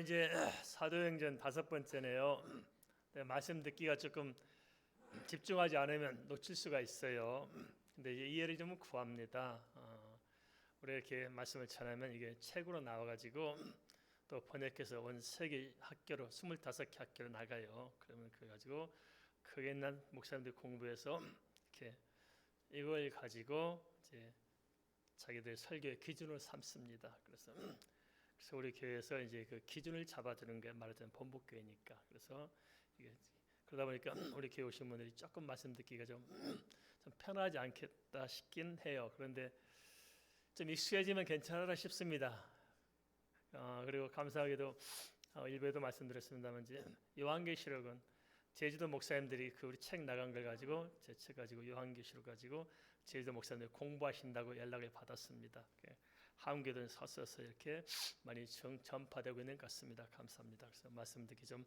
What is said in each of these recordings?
이제 사도행전 5번째네요. 말씀 듣기가 조금 집중하지 않으면 놓칠 수가 있어요. 근데 이제 이해를 좀 구합니다. 우리 이렇게 말씀을 전하면 이게 책으로 나와가지고 또 번역해서 온 세계 학교로 25개 학교로 나가요. 그러면 그래 가지고 크게 난 목사님들 공부해서 이렇게 이걸 가지고 이제 자기들 설교의 기준으로 삼습니다. 그래서 우리 교회에서 이제 그 기준을 잡아주는 게 말하자면 본부교회니까. 그래서 이게 그러다 보니까 우리 교회 오신 분들이 조금 말씀 듣기가 좀 편하지 않겠다 싶긴 해요. 그런데 좀 익숙해지면 괜찮으라 싶습니다. 그리고 감사하게도 일부에도 말씀드렸습니다만 이제 요한계시록은 제주도 목사님들이 그 우리 책 나간 걸 가지고 제 책 가지고 요한계시록 가지고 제주도 목사님들 공부하신다고 연락을 받았습니다. 한국에도 서서 이렇게 많이 전파되고 있는 것 같습니다. 감사합니다. 그래서 말씀 듣기 좀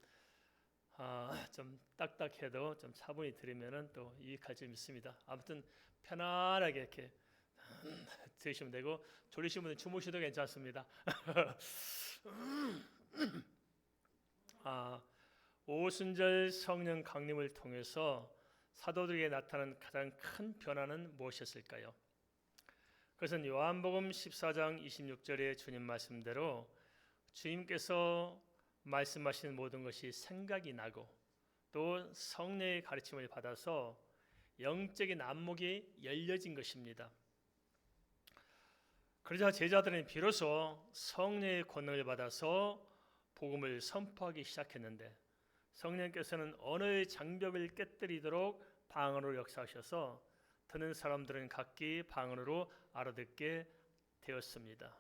딱딱해도 좀 차분히 들으면은 또 유익할 줄 믿습니다. 아무튼 편안하게 이렇게 들으시면 되고 졸리신 분은 주무셔도 괜찮습니다. 오순절 성령 강림을 통해서 사도들에게 나타난 가장 큰 변화는 무엇이었을까요? 그것은 요한복음 14장 26절의 주님 말씀대로 주님께서 말씀하시는 모든 것이 생각이 나고 또 성령의 가르침을 받아서 영적인 안목이 열려진 것입니다. 그러자 제자들은 비로소 성령의 권능을 받아서 복음을 선포하기 시작했는데 성령께서는 언어의 장벽을 깨뜨리도록 방언으로 역사하셔서 듣는 사람들은 각기 방언으로 알아듣게 되었습니다.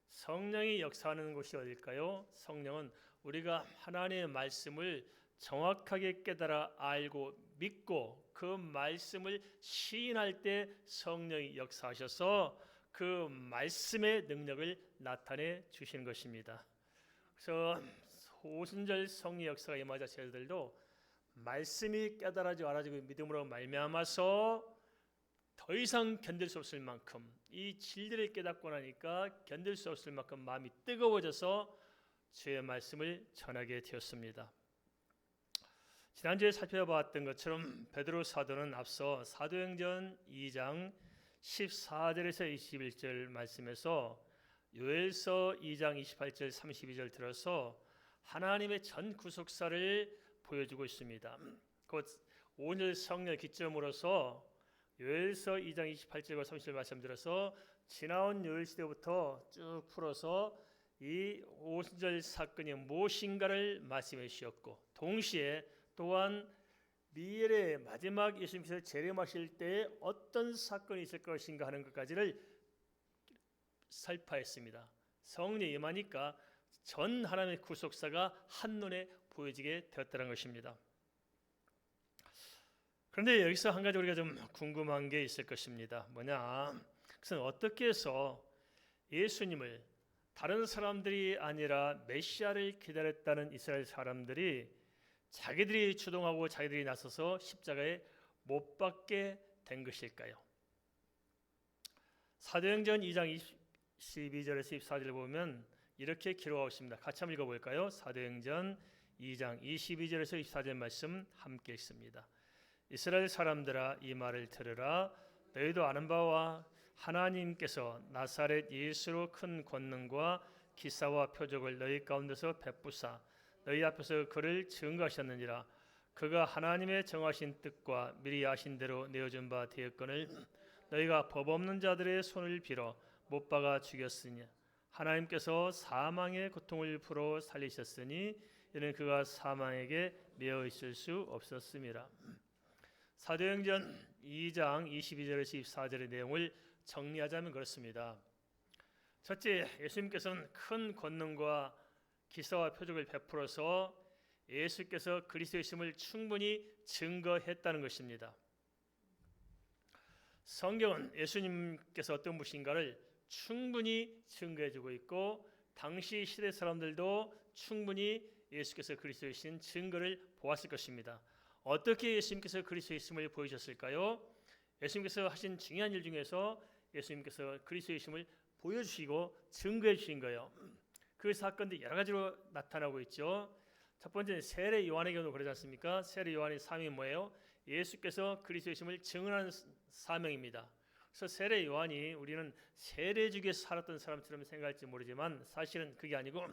성령이 역사하는 곳이 어딜까요? 성령은 우리가 하나님의 말씀을 정확하게 깨달아 알고 믿고 그 말씀을 시인할 때 성령이 역사하셔서 그 말씀의 능력을 나타내 주시는 것입니다. 그래서 오순절 성령 역사가 임하자 제자들도 말씀이 깨달아지고 알아지고 믿음으로 말미암아서 더 이상 견딜 수 없을 만큼 이 진리를 깨닫고 나니까 견딜 수 없을 만큼 마음이 뜨거워져서 주의 말씀을 전하게 되었습니다. 지난주에 살펴봤던 것처럼 베드로 사도는 앞서 사도행전 2장 14절에서 21절 말씀에서 요엘서 2장 28절 32절 들어서 하나님의 전 구속사를 보여주고 있습니다. 곧 오늘 성령 기점으로서 요엘서 2장 28절과 30절 말씀드려서 지나온 요엘 시대부터 쭉 풀어서 이 오순절 사건이 무엇인가를 말씀해 주셨고 동시에 또한 미래의 마지막 예수님께서 재림하실 때에 어떤 사건이 있을 것인가 하는 것까지를 살파했습니다. 성령이 임하니까 전 하나님의 구속사가 한눈에 보여지게 되었다는 것입니다. 그런데 여기서 한 가지 우리가 좀 궁금한 게 있을 것입니다. 뭐냐? 그것은 어떻게 해서 예수님을 다른 사람들이 아니라 메시아를 기다렸다는 이스라엘 사람들이 자기들이 주동하고 자기들이 나서서 십자가에 못 박게 된 것일까요? 사도행전 2장 22절에서 24절을 보면 이렇게 기록하고 있습니다. 같이 한번 읽어볼까요? 사도행전 2장 22절에서 24절 말씀 함께 읽습니다. 이스라엘 사람들아 이 말을 들으라. 너희도 아는 바와 하나님께서 나사렛 예수로 큰 권능과 기사와 표적을 너희 가운데서 베푸사 너희 앞에서 그를 증거하셨느니라. 그가 하나님의 정하신 뜻과 미리 아신 대로 내어준 바 되었거늘 너희가 법 없는 자들의 손을 빌어 못 박아 죽였으니 하나님께서 사망의 고통을 풀어 살리셨으니 이는 그가 사망에게 매어 있을 수 없었음이라. 사도행전 2장 22절에서 24절의 내용을 정리하자면 그렇습니다. 첫째, 예수님께서는 큰 권능과 기사와 표적을 베풀어서 예수께서 그리스도이심을 충분히 증거했다는 것입니다. 성경은 예수님께서 어떤 분인가를 충분히 증거해주고 있고 당시 시대 사람들도 충분히 예수께서 그리스도이신 증거를 보았을 것입니다. 어떻게 예수님께서 그리스도이심을 보이셨을까요? 예수님께서 하신 중요한 일 중에서 예수님께서 그리스도이심을 보여주시고 증거해 주신 거예요. 그 사건들이 여러 가지로 나타나고 있죠. 첫 번째는 세례 요한의 경우도 그러지 않습니까? 세례 요한의 사명이 뭐예요? 예수께서 그리스도이심을 증언하는 사명입니다. 그래서 세례 요한이 우리는 세례주기에서 살았던 사람처럼 생각할지 모르지만 사실은 그게 아니고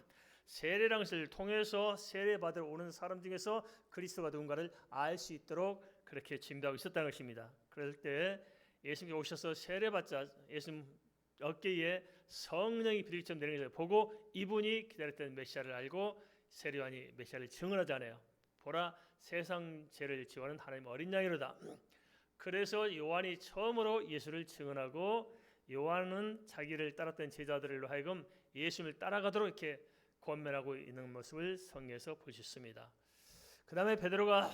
세례라는 것을 통해서 세례받으러 오는 사람 중에서 그리스도가 누군가를 알 수 있도록 그렇게 준비하고 있었다는 것입니다. 그럴 때 예수님이 오셔서 세례받자 예수님 어깨에 성령이 비둘기처럼 내리는 것을 보고 이분이 기다렸던 메시아를 알고 세례 요한이 메시아를 증언하잖아요. 보라 세상 죄를 지워하는 하나님의 어린 양이로다. 그래서 요한이 처음으로 예수를 증언하고 요한은 자기를 따랐던 제자들로 하여금 예수님을 따라가도록 이렇게 권면하고 있는 모습을 성경에서 볼 수 있습니다. 그 다음에 베드로가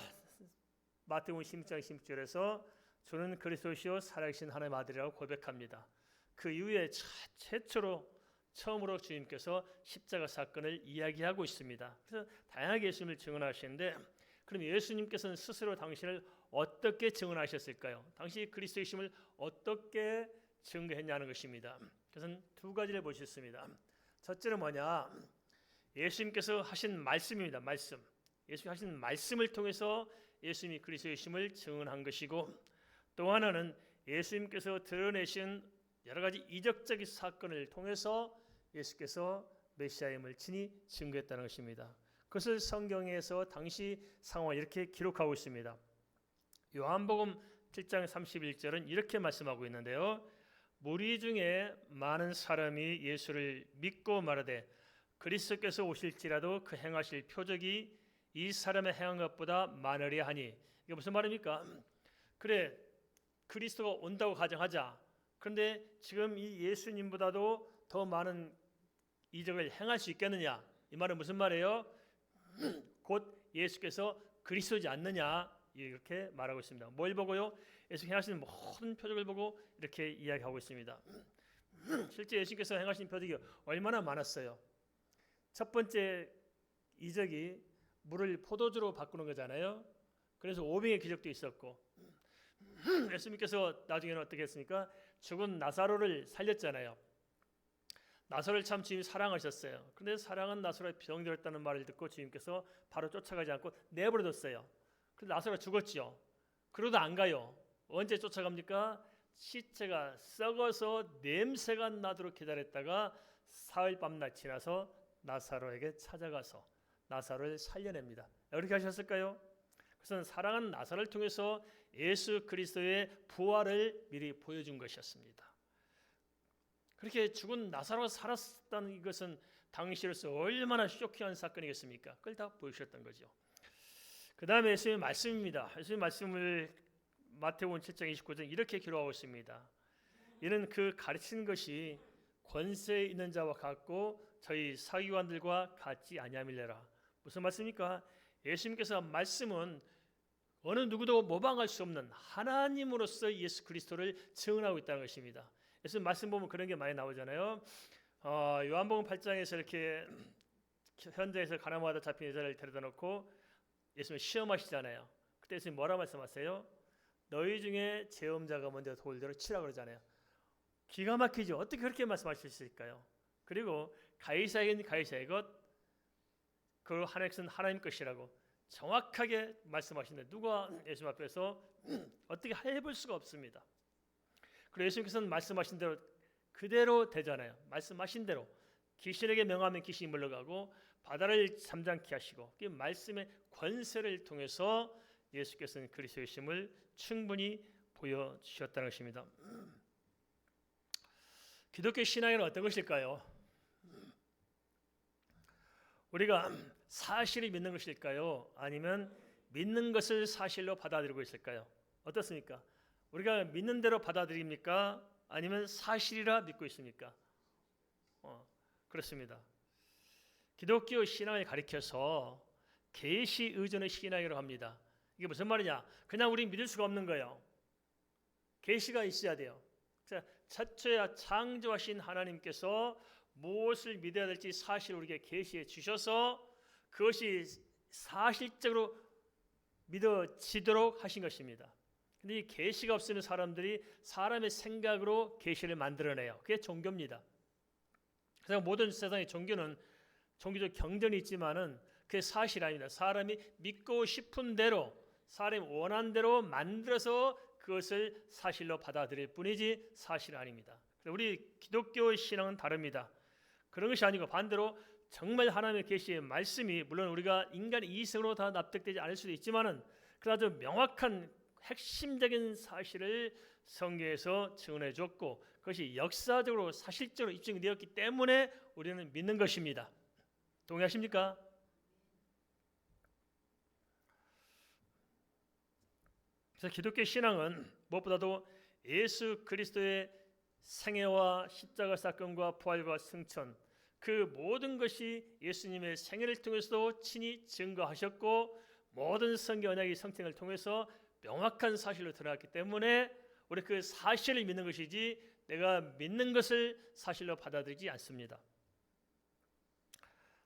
마태복음 16장 16절에서 주는 그리스도시요 살아계신 하나님의 아들이라고 고백합니다. 그 이후에 처음으로 주님께서 십자가 사건을 이야기하고 있습니다. 그래서 다양하게 예수님을 증언하시는데 그럼 예수님께서는 스스로 당신을 어떻게 증언하셨을까요? 당시 그리스도이심을 어떻게 증거했냐는 것입니다. 그것은 두 가지를 볼 수 있습니다. 첫째는 뭐냐? 예수님께서 하신 말씀입니다. 말씀. 예수님 하신 말씀을 통해서 예수님이 그리스도이심을 증언한 것이고 또 하나는 예수님께서 드러내신 여러 가지 이적적인 사건을 통해서 예수께서 메시아임을 친히 증거했다는 것입니다. 그것을 성경에서 당시 상황을 이렇게 기록하고 있습니다. 요한복음 7장 31절은 이렇게 말씀하고 있는데요. 무리 중에 많은 사람이 예수를 믿고 말하되 그리스도께서 오실지라도 그 행하실 표적이 이 사람의 행한 것보다 많으리야 하니 이게 무슨 말입니까? 그래 그리스도가 온다고 가정하자. 그런데 지금 이 예수님보다도 더 많은 이적을 행할 수 있겠느냐? 이 말은 무슨 말이에요? 곧 예수께서 그리스도지 않느냐 이렇게 말하고 있습니다. 뭘 보고요? 예수 행하시는 모든 표적을 보고 이렇게 이야기하고 있습니다. 실제 예수께서 행하신 표적이 얼마나 많았어요. 첫 번째 이적이 물을 포도주로 바꾸는 거잖아요. 그래서 오병의 기적도 있었고 예수님께서 나중에는 어떻게 했습니까? 죽은 나사로를 살렸잖아요. 나사로를 참 주님이 사랑하셨어요. 그런데 사랑한 나사로가 병들었다는 말을 듣고 주님께서 바로 쫓아가지 않고 내버려뒀어요. 그런데 나사로가 죽었죠. 그러다 안 가요. 언제 쫓아갑니까? 시체가 썩어서 냄새가 나도록 기다렸다가 사흘 밤낮 지나서 나사로에게 찾아가서 나사로를 살려냅니다. 어떻게 하셨을까요? 그것은 사랑하는 나사로를 통해서 예수 그리스도의 부활을 미리 보여준 것이었습니다. 그렇게 죽은 나사로가 살았다는 것은 당시로서 얼마나 쇼킹한 사건이겠습니까? 그걸 다 보여주셨던 거죠. 그 다음에 예수님의 말씀입니다. 예수님의 말씀을 마태복음 7장 29절 이렇게 기록하고 있습니다. 이는 그 가르치는 것이 권세 있는 자와 같고 저희 사기관들과 같지 아니함이래라. 무슨 말씀입니까? 예수님께서 말씀은 어느 누구도 모방할 수 없는 하나님으로서 예수 그리스도를 증언하고 있다는 것입니다. 예수님 말씀 보면 그런 게 많이 나오잖아요. 요한복음 8장에서 이렇게 현장에서 가나무하다 잡힌 여자를 데려다 놓고 예수님 시험하시잖아요. 그때 예수님 뭐라 말씀하세요? 너희 중에 죄음자가 먼저 돌대로 치라 그러잖아요. 기가 막히죠. 어떻게 그렇게 말씀하실 수 있을까요? 그리고 가이사에게는 가이사의 것, 그 하나님 것은 하나님 것이라고 정확하게 말씀하시는데 누가 예수님 앞에서 어떻게 해볼 수가 없습니다. 그리고 예수님께서는 말씀하신 대로 그대로 되잖아요. 말씀하신 대로 귀신에게 명하면 귀신이 물러가고 바다를 잠잠케 하시고 그 말씀의 권세를 통해서 예수께서는 그리스도이심을 충분히 보여주셨다는 것입니다. 기독교 신앙에는 어떤 것일까요? 우리가 사실을 믿는 것일까요? 아니면 믿는 것을 사실로 받아들이고 있을까요? 어떻습니까? 우리가 믿는 대로 받아들입니까? 아니면 사실이라 믿고 있습니까? 그렇습니다. 기독교 신앙을 가리켜서 계시 의존의 신앙이라고 합니다. 이게 무슨 말이냐? 그냥 우리 믿을 수가 없는 거예요. 계시가 있어야 돼요. 최초에 창조하신 하나님께서 무엇을 믿어야 될지 사실을 우리에게 계시해 주셔서 그것이 사실적으로 믿어지도록 하신 것입니다. 근데 이 계시가 없으면 사람들이 사람의 생각으로 계시를 만들어내요. 그게 종교입니다. 그래서 모든 세상의 종교는 종교적 경전이 있지만은 그게 사실 아닙니다. 사람이 믿고 싶은 대로, 사람이 원하는 대로 만들어서 그것을 사실로 받아들일 뿐이지 사실은 아닙니다. 우리 기독교 신앙은 다릅니다. 그런 것이 아니고 반대로 정말 하나님의 계시의 말씀이, 물론 우리가 인간의 이성으로 다 납득되지 않을 수도 있지만은 그래도 명확한 핵심적인 사실을 성경에서 증언해 줬고 그것이 역사적으로 사실적으로 입증되었기 때문에 우리는 믿는 것입니다. 동의하십니까? 그래서 기독교 신앙은 무엇보다도 예수 그리스도의 생애와 십자가 사건과 부활과 승천, 그 모든 것이 예수님의 생애를 통해서도 친히 증거하셨고 모든 성경 언약의 성취를 통해서 명확한 사실로 드러났기 때문에 우리 그 사실을 믿는 것이지 내가 믿는 것을 사실로 받아들이지 않습니다.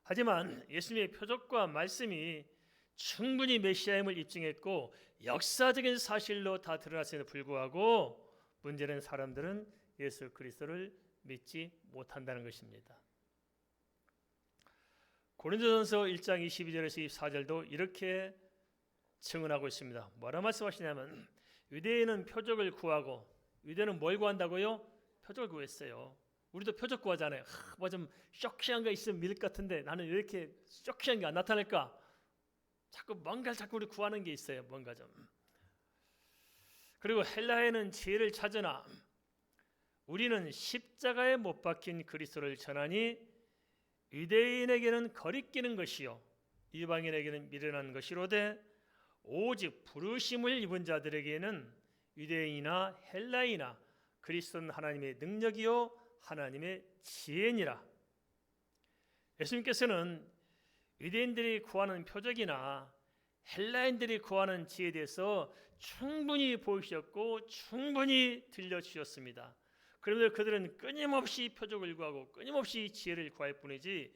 하지만 예수님의 표적과 말씀이 충분히 메시아임을 입증했고 역사적인 사실로 다 드러났음에도 불구하고 문제는 사람들은 예수 그리스도를 믿지 못한다는 것입니다. 고린도전서 1장 22절에서 24절도 이렇게 증언하고 있습니다. 뭐라 말씀하시냐면 유대인은 표적을 구하고, 유대인은 뭘 구한다고요? 표적을 구했어요. 우리도 표적 구하잖아요. 뭐 좀 쇼키한 거 있으면 믿을 것 같은데 나는 왜 이렇게 쇼키한 게 안 나타날까? 자꾸 뭔가를 자꾸 우리 구하는 게 있어요. 뭔가 좀. 그리고 헬라에는 지혜를 찾으나 우리는 십자가에 못 박힌 그리스도를 전하니 유대인에게는 거리끼는 것이요 이방인에게는 미련한 것이로되 오직 부르심을 입은 자들에게는 유대인이나 헬라이나 그리스도는 하나님의 능력이요 하나님의 지혜니라. 예수님께서는 유대인들이 구하는 표적이나 헬라인들이 구하는 지혜에 대해서 충분히 보이셨고 충분히 들려주셨습니다. 그런데 그들은 끊임없이 표적을 구하고 끊임없이 지혜를 구할 뿐이지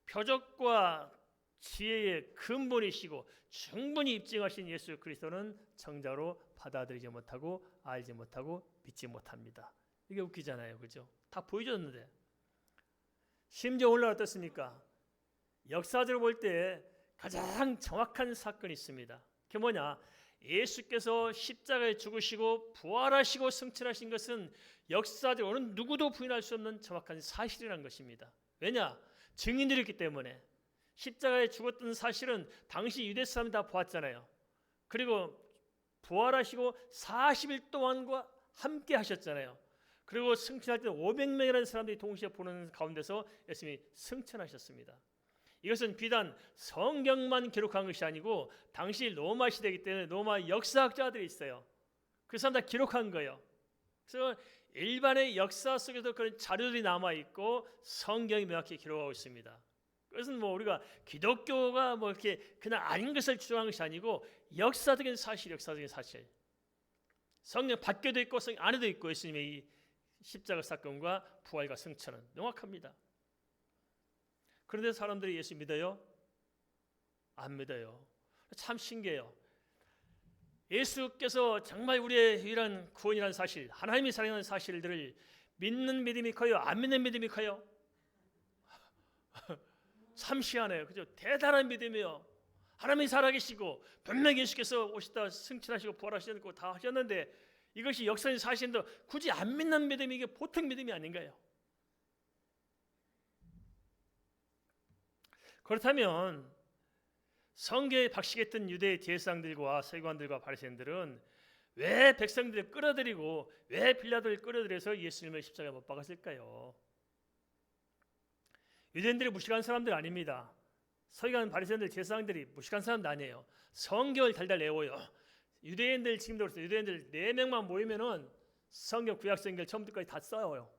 표적과 지혜의 근본이시고 충분히 입증하신 예수 그리스도는 정자로 받아들이지 못하고 알지 못하고 믿지 못합니다. 이게 웃기잖아요. 그죠? 다 보여줬는데 심지어 오늘 어떻습니까? 역사적으로 볼 때 가장 정확한 사건이 있습니다. 그게 뭐냐? 예수께서 십자가에 죽으시고 부활하시고 승천하신 것은 역사적으로 누구도 부인할 수 없는 정확한 사실이라는 것입니다. 왜냐? 증인들이 있기 때문에. 십자가에 죽었던 사실은 당시 유대 사람이 다 보았잖아요. 그리고 부활하시고 40일 동안과 함께 하셨잖아요. 그리고 승천할 때 500명이라는 사람들이 동시에 보는 가운데서 예수님이 승천하셨습니다. 이것은 비단 성경만 기록한 것이 아니고 당시 로마 시대이기 때문에 로마 역사학자들이 있어요. 그 사람 다 기록한 거예요. 그래서 일반의 역사 속에도 그런 자료들이 남아있고 성경이 명확히 기록하고 있습니다. 그것은 뭐 우리가 기독교가 뭐 이렇게 그냥 아닌 것을 주장한 것이 아니고 역사적인 사실, 역사적인 사실. 성경 밖에도 있고 성경 안에도 있고 예수님의 이 십자가 사건과 부활과 승천은 명확합니다. 그런데 사람들이 예수 믿어요? 안 믿어요. 참 신기해요. 예수께서 정말 우리의 유일한 구원이라는 사실, 하나님이 사랑하는 사실들을 믿는 믿음이 커요? 안 믿는 믿음이 커요? 참 희한해요. 그죠? 대단한 믿음이요. 하나님이 살아계시고 분명히 예수께서 오시다 승천하시고 부활하시고 다 하셨는데 이것이 역사적인 사실인데 굳이 안 믿는 믿음이 이게 보통 믿음이 아닌가요? 그렇다면 성경에 박식했던 유대의 제사장들과 서기관들과 바리새인들은 왜 백성들을 끌어들이고 왜 빌라도를 끌어들여서 예수님을 십자가에 못 박았을까요? 유대인들이 무식한 사람들 아닙니다. 서기관 바리새인들 제사장들이 무식한 사람도 아니에요. 성경을 달달 외워요. 유대인들 지금도 그렇습니다. 유대인들 4명만 모이면은 성경 구약성경을 처음부터까지 다 써요.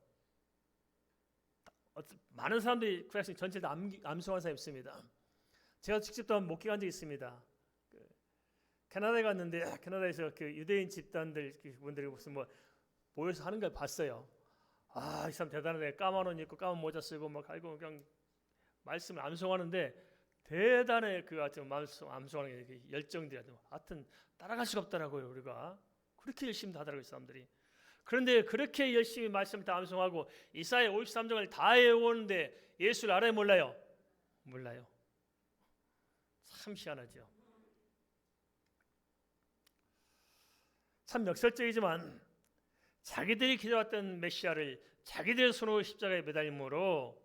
많은 사람들이 구약성 전체를 다 암송한 사람이 있습니다. 제가 직접 또 목회 간 적이 있습니다. 캐나다에 갔는데 캐나다에서 그 유대인 집단들 분들이 무슨 뭐 모여서 하는 걸 봤어요. 아, 이 사람 대단하네. 까만 옷 입고 까만 모자 쓰고 막 알고 그냥 말씀을 암송하는데 대단해. 그 같은 암송하는 게 열정들이 하여튼 따라갈 수가 없더라고요. 우리가 그렇게 열심히 하더라고요, 사람들이. 그런데 그렇게 열심히 말씀을 다 암송하고 이사야 53장을 다 외우는데 예수를 알아요, 몰라요? 몰라요. 참 희한하죠. 참 역설적이지만 자기들이 기다렸던 메시아를 자기들의 손으로 십자가에 매달림으로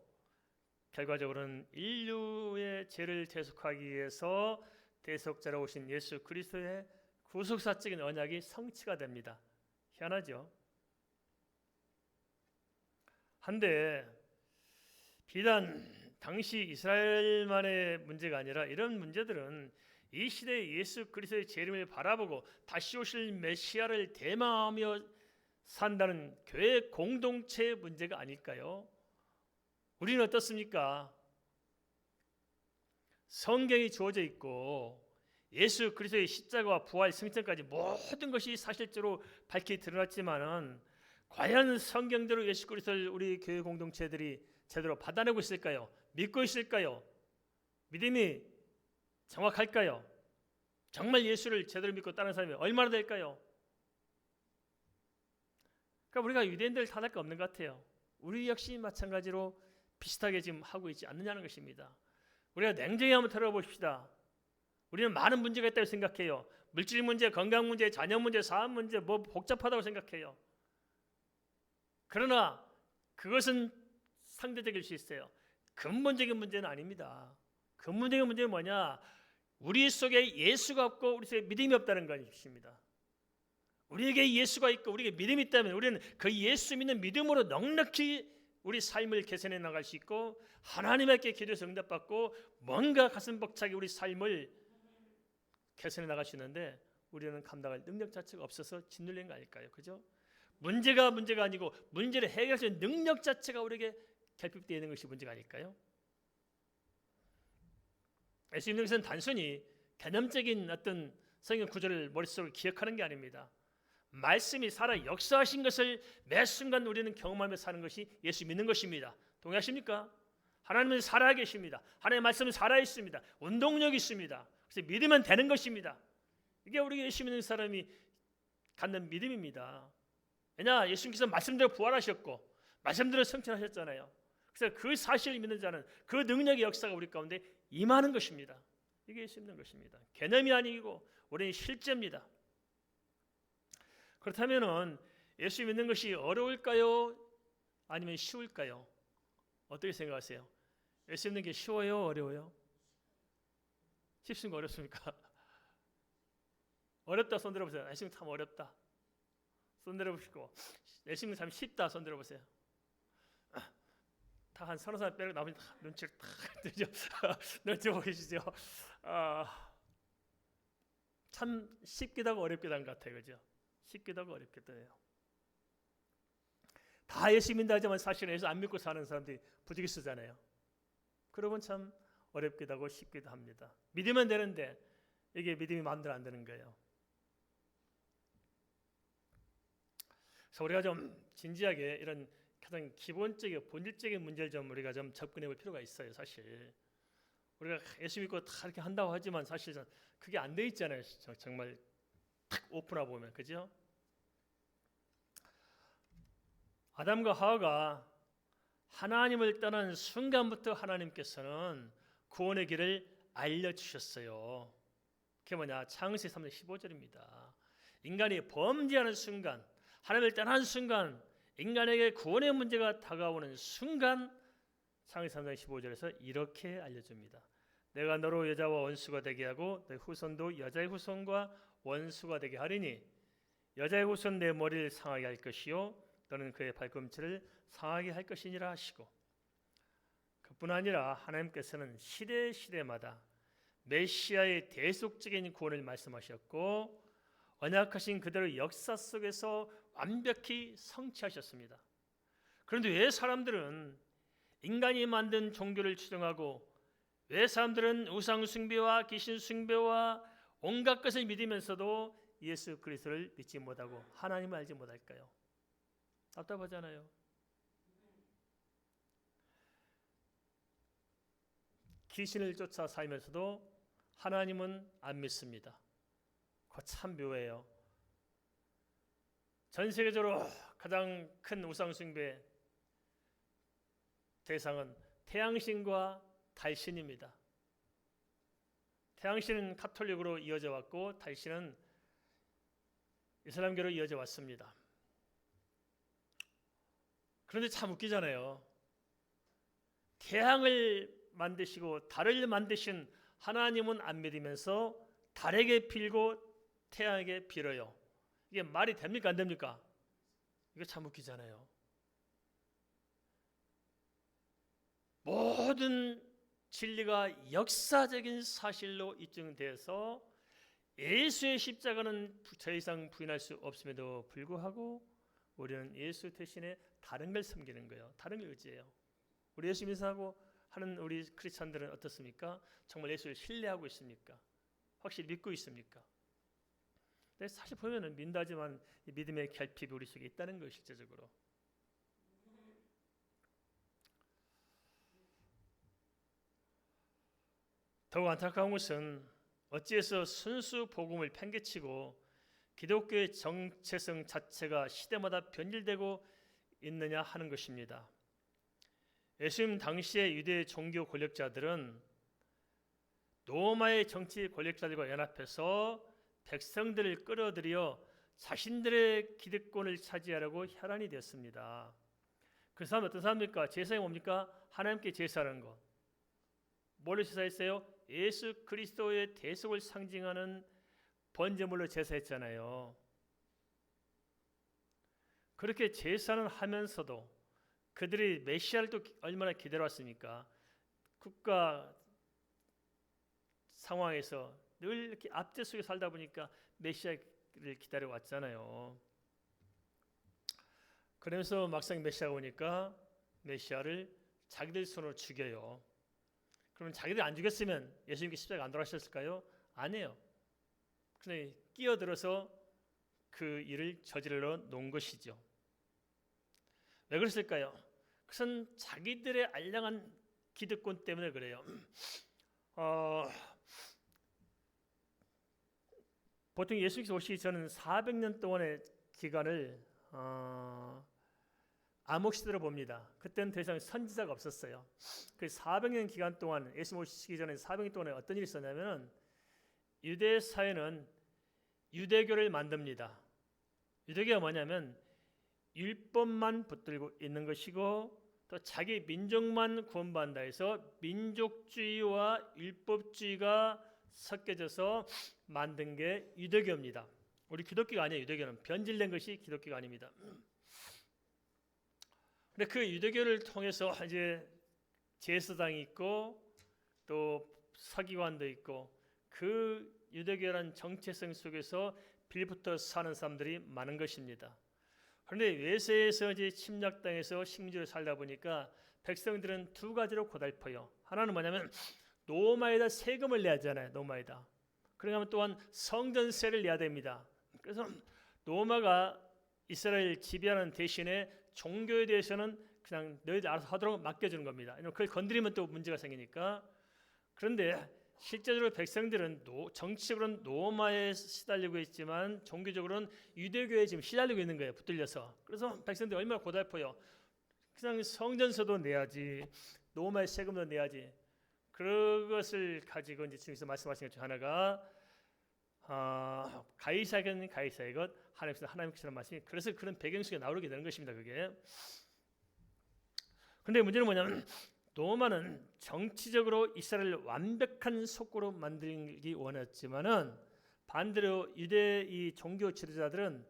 결과적으로는 인류의 죄를 대속하기 위해서 대속자로 오신 예수 그리스도의 구속사적인 언약이 성취가 됩니다. 희한하죠. 한데 비단 당시 이스라엘만의 문제가 아니라 이런 문제들은 이 시대의 예수 그리스도의 재림을 바라보고 다시 오실 메시아를 대망하며 산다는 교회 공동체의 문제가 아닐까요? 우리는 어떻습니까? 성경이 주어져 있고 예수 그리스도의 십자가와 부활 승천까지 모든 것이 사실적으로 밝히 드러났지만은 과연 성경대로 예수 그리스도를 우리 교회 공동체들이 제대로 받아내고 있을까요? 믿고 있을까요? 믿음이 정확할까요? 정말 예수를 제대로 믿고 따르는 사람이 얼마나 될까요? 그러니까 우리가 유대인들 탓할 거 없는 것 같아요. 우리 역시 마찬가지로 비슷하게 지금 하고 있지 않느냐는 것입니다. 우리가 냉정히 한번 들어봅시다. 우리는 많은 문제가 있다고 생각해요. 물질 문제, 건강 문제, 자녀 문제, 사업 문제, 뭐 복잡하다고 생각해요. 그러나 그것은 상대적일 수 있어요. 근본적인 문제는 아닙니다. 근본적인 문제는 뭐냐? 우리 속에 예수가 없고 우리 속에 믿음이 없다는 것입니다. 우리에게 예수가 있고 우리에게 믿음이 있다면 우리는 그 예수 믿는 믿음으로 넉넉히 우리 삶을 개선해 나갈 수 있고 하나님께 기도해서 응답받고 뭔가 가슴 벅차게 우리 삶을 개선해 나갈 수 있는데 우리는 감당할 능력 자체가 없어서 짓눌린 거 아닐까요? 그죠? 문제가 아니고 문제를 해결할 수 있는 능력 자체가 우리에게 결핍되어 있는 것이 문제가 아닐까요? 예수 믿는 것은 단순히 개념적인 어떤 성경 구절을 머릿속으로 기억하는 게 아닙니다. 말씀이 살아 역사하신 것을 매 순간 우리는 경험하며 사는 것이 예수 믿는 것입니다. 동의하십니까? 하나님은 살아계십니다. 하나님의 말씀은 살아있습니다. 운동력이 있습니다. 그래서 믿으면 되는 것입니다. 이게 우리 예수 믿는 사람이 갖는 믿음입니다. 왜냐? 예수님께서 말씀대로 부활하셨고 말씀대로 성천하셨잖아요. 그래서 그 사실을 믿는 자는 그 능력의 역사가 우리 가운데 임하는 것입니다. 이게 예수 믿는 것입니다. 개념이 아니고 우리는 실제입니다. 그렇다면 예수 믿는 것이 어려울까요? 아니면 쉬울까요? 어떻게 생각하세요? 예수 믿는 게 쉬워요? 어려워요? 쉽습니까? 어렵습니까? 어렵다 손 들어보세요. 예수 믿는 참 어렵다. 손 들어보시고 예수 믿는 참 쉽다. 손 들어보세요. 다 한 서너 살 빼고 나머지 눈치를 탁 뜨죠. 눈치 보이시죠? 참 쉽기도 하고 어렵기도 한 것 같아요. 그죠? 쉽기도 하고 어렵기도 해요. 다 예수 믿는다 하지만 사실은 예수 안 믿고 사는 사람들이 부지기수잖아요. 그러면 참 어렵기도 하고 쉽기도 합니다. 믿으면 되는데 이게 믿음이 마음대로 안 되는 거예요. 그래서 우리가 좀 진지하게 이런 가장 기본적인 본질적인 문제를 좀 우리가 좀 접근해 볼 필요가 있어요. 사실 우리가 예수 믿고 다 이렇게 한다고 하지만 사실 그게 안 돼 있잖아요. 정말 탁 오픈하고 보면, 그죠? 아담과 하와가 하나님을 떠난 순간부터 하나님께서는 구원의 길을 알려주셨어요. 그게 뭐냐? 창세기 3장 15절입니다. 인간이 범죄하는 순간, 하나님을 떠난 순간, 인간에게 구원의 문제가 다가오는 순간 창세기 3장 15절에서 이렇게 알려줍니다. 내가 너로 여자와 원수가 되게 하고 내 후손도 여자의 후손과 원수가 되게 하리니 여자의 후손 내 머리를 상하게 할 것이요 너는 그의 발꿈치를 상하게 할 것이니라 하시고, 그뿐 아니라 하나님께서는 시대마다 메시아의 대속적인 구원을 말씀하셨고 언약하신 그대로 역사 속에서 완벽히 성취하셨습니다. 그런데 왜 사람들은 인간이 만든 종교를 추종하고 왜 사람들은 우상 숭배와 귀신 숭배와 온갖 것을 믿으면서도 예수 그리스도를 믿지 못하고 하나님을 알지 못할까요? 답답하잖아요. 귀신을 쫓아 살면서도 하나님은 안 믿습니다. 그거 참 묘해요. 전 세계적으로 가장 큰 우상 숭배 대상은 태양신과 달신입니다. 태양신은 가톨릭으로 이어져 왔고 달신은 이슬람교로 이어져 왔습니다. 그런데 참 웃기잖아요. 태양을 만드시고 달을 만드신 하나님은 안 믿으면서 달에게 빌고 태양에게 빌어요. 이게 말이 됩니까? 안 됩니까? 이거 참 웃기잖아요. 모든 진리가 역사적인 사실로 입증돼서 예수의 십자가는 더 이상 부인할 수 없음에도 불구하고 우리는 예수 대신에 다른 걸 섬기는 거예요. 다른 걸 의지해요. 우리 예수 믿사하고 하는 우리 크리스찬들은 어떻습니까? 정말 예수를 신뢰하고 있습니까? 확실히 믿고 있습니까? 근데 사실 보면은 민다지만 믿음의 결핍이 우리 속에 있다는 거예요. 실제적으로. 더욱 안타까운 것은 어찌해서 순수 복음을 팽개치고 기독교의 정체성 자체가 시대마다 변질되고 있느냐 하는 것입니다. 예수님 당시의 유대 종교 권력자들은 로마의 정치 권력자들과 연합해서 백성들을 끌어들여 자신들의 기득권을 차지하려고 혈안이 되었습니다. 그 사람은 어떤 사람입니까? 제사가 뭡니까? 하나님께 제사하는 것. 뭘로 제사했어요? 예수 그리스도의 대속을 상징하는 번제물로 제사했잖아요. 그렇게 제사는 하면서도 그들이 메시아를 또 얼마나 기다려왔습니까? 국가 상황에서 늘 이렇게 압제 속에 살다 보니까 메시아를 기다려왔잖아요. 그러면서 막상 메시아가 오니까 메시아를 자기들 손으로 죽여요. 그러면 자기들 안 죽였으면 예수님께 십자가 안 돌아가셨을까요? 아니에요. 그냥 끼어들어서 그 일을 저질러 놓은 것이죠. 왜 그랬을까요? 그것은 자기들의 알량한 기득권 때문에 그래요. 보통 예수님께서 오시기 전은 400년 동안의 기간을 암흑시대로 봅니다. 그때는 더 이상 선지자가 없었어요. 그 400년 기간 동안 예수님 오시기 전에 400년 동안에 어떤 일이 있었냐면 유대 사회는 유대교를 만듭니다. 유대교가 뭐냐면 율법만 붙들고 있는 것이고 또 자기 민족만 구원받는다 해서 민족주의와 율법주의가 섞여져서 만든 게 유대교입니다. 우리 기독교가 아니에요. 유대교는 변질된 것이 기독교가 아닙니다. 근데 그 유대교를 통해서 이제 제사장이 있고 또 서기관도 있고 그 유대교라는 정체성 속에서 빌붙어 사는 사람들이 많은 것입니다. 그런데 외세에서 이제 침략당해서 식민지로 살다 보니까 백성들은 두 가지로 고달퍼요. 하나는 뭐냐면 로마에다 세금을 내야 하잖아요. 로마에다. 그러면 또한 성전세를 내야 됩니다. 그래서 로마가 이스라엘 지배하는 대신에 종교에 대해서는 그냥 너희들 알아서 하도록 맡겨주는 겁니다. 그걸 건드리면 또 문제가 생기니까. 그런데 실제적으로 백성들은 정치적으로는 로마에 시달리고 있지만 종교적으로는 유대교에 지금 시달리고 있는 거예요. 붙들려서. 그래서 백성들이 얼마나 고달퍼요. 그냥 성전세도 내야지, 로마의 세금도 내야지. 그것을 가지고 이제 주님께서 말씀하신 것 중 하나가 가이사에게는 가이사의 것, 하나님께서 하나님께서는 말씀이. 그래서 그런 배경 속에 나오게 되는 것입니다. 그게. 그런데 문제는 뭐냐면 로마는 정치적으로 이스라엘을 완벽한 속국으로 만들기 원했지만은 반대로 유대 이 종교 지도자들은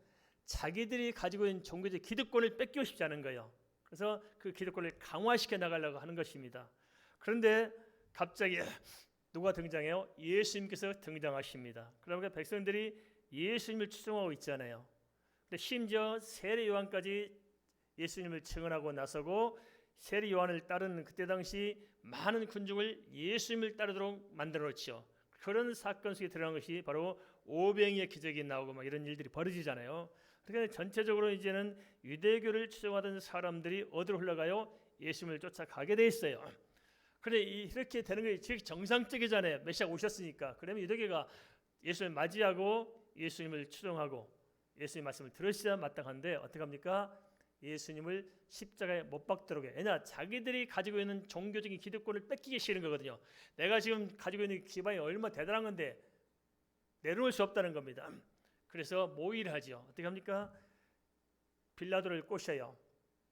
자기들이 가지고 있는 종교적 기득권을 뺏기고 싶지 않은 거예요. 그래서 그 기득권을 강화시켜 나가려고 하는 것입니다. 그런데 갑자기 누가 등장해요? 예수님께서 등장하십니다. 그러니까 백성들이 예수님을 추종하고 있잖아요. 근데 심지어 세례 요한까지 예수님을 증언하고 나서고 세례 요한을 따르는 그때 당시 많은 군중을 예수님을 따르도록 만들어 놓죠. 그런 사건 속에 들어간 것이 바로 오병이의 기적이 나오고 막 이런 일들이 벌어지잖아요. 그러니까 전체적으로 이제는 유대교를 추종하던 사람들이 어디로 흘러가요? 예수님을 쫓아가게 돼 있어요. 그래 이렇게 되는 게 되게 정상적이잖아요. 메시아가 오셨으니까. 그러면 유대교가 예수님을 맞이하고 예수님을 추종하고 예수님 말씀을 들으시자 마땅한데 어떻게 합니까? 예수님을 십자가에 못 박도록 해. 왜냐, 자기들이 가지고 있는 종교적인 기득권을 뺏기기 싫은 거거든요. 내가 지금 가지고 있는 기반이 얼마나 대단한 건데 내려놓을 수 없다는 겁니다. 그래서 모의를 하죠. 어떻게 합니까? 빌라도를 꼬셔요.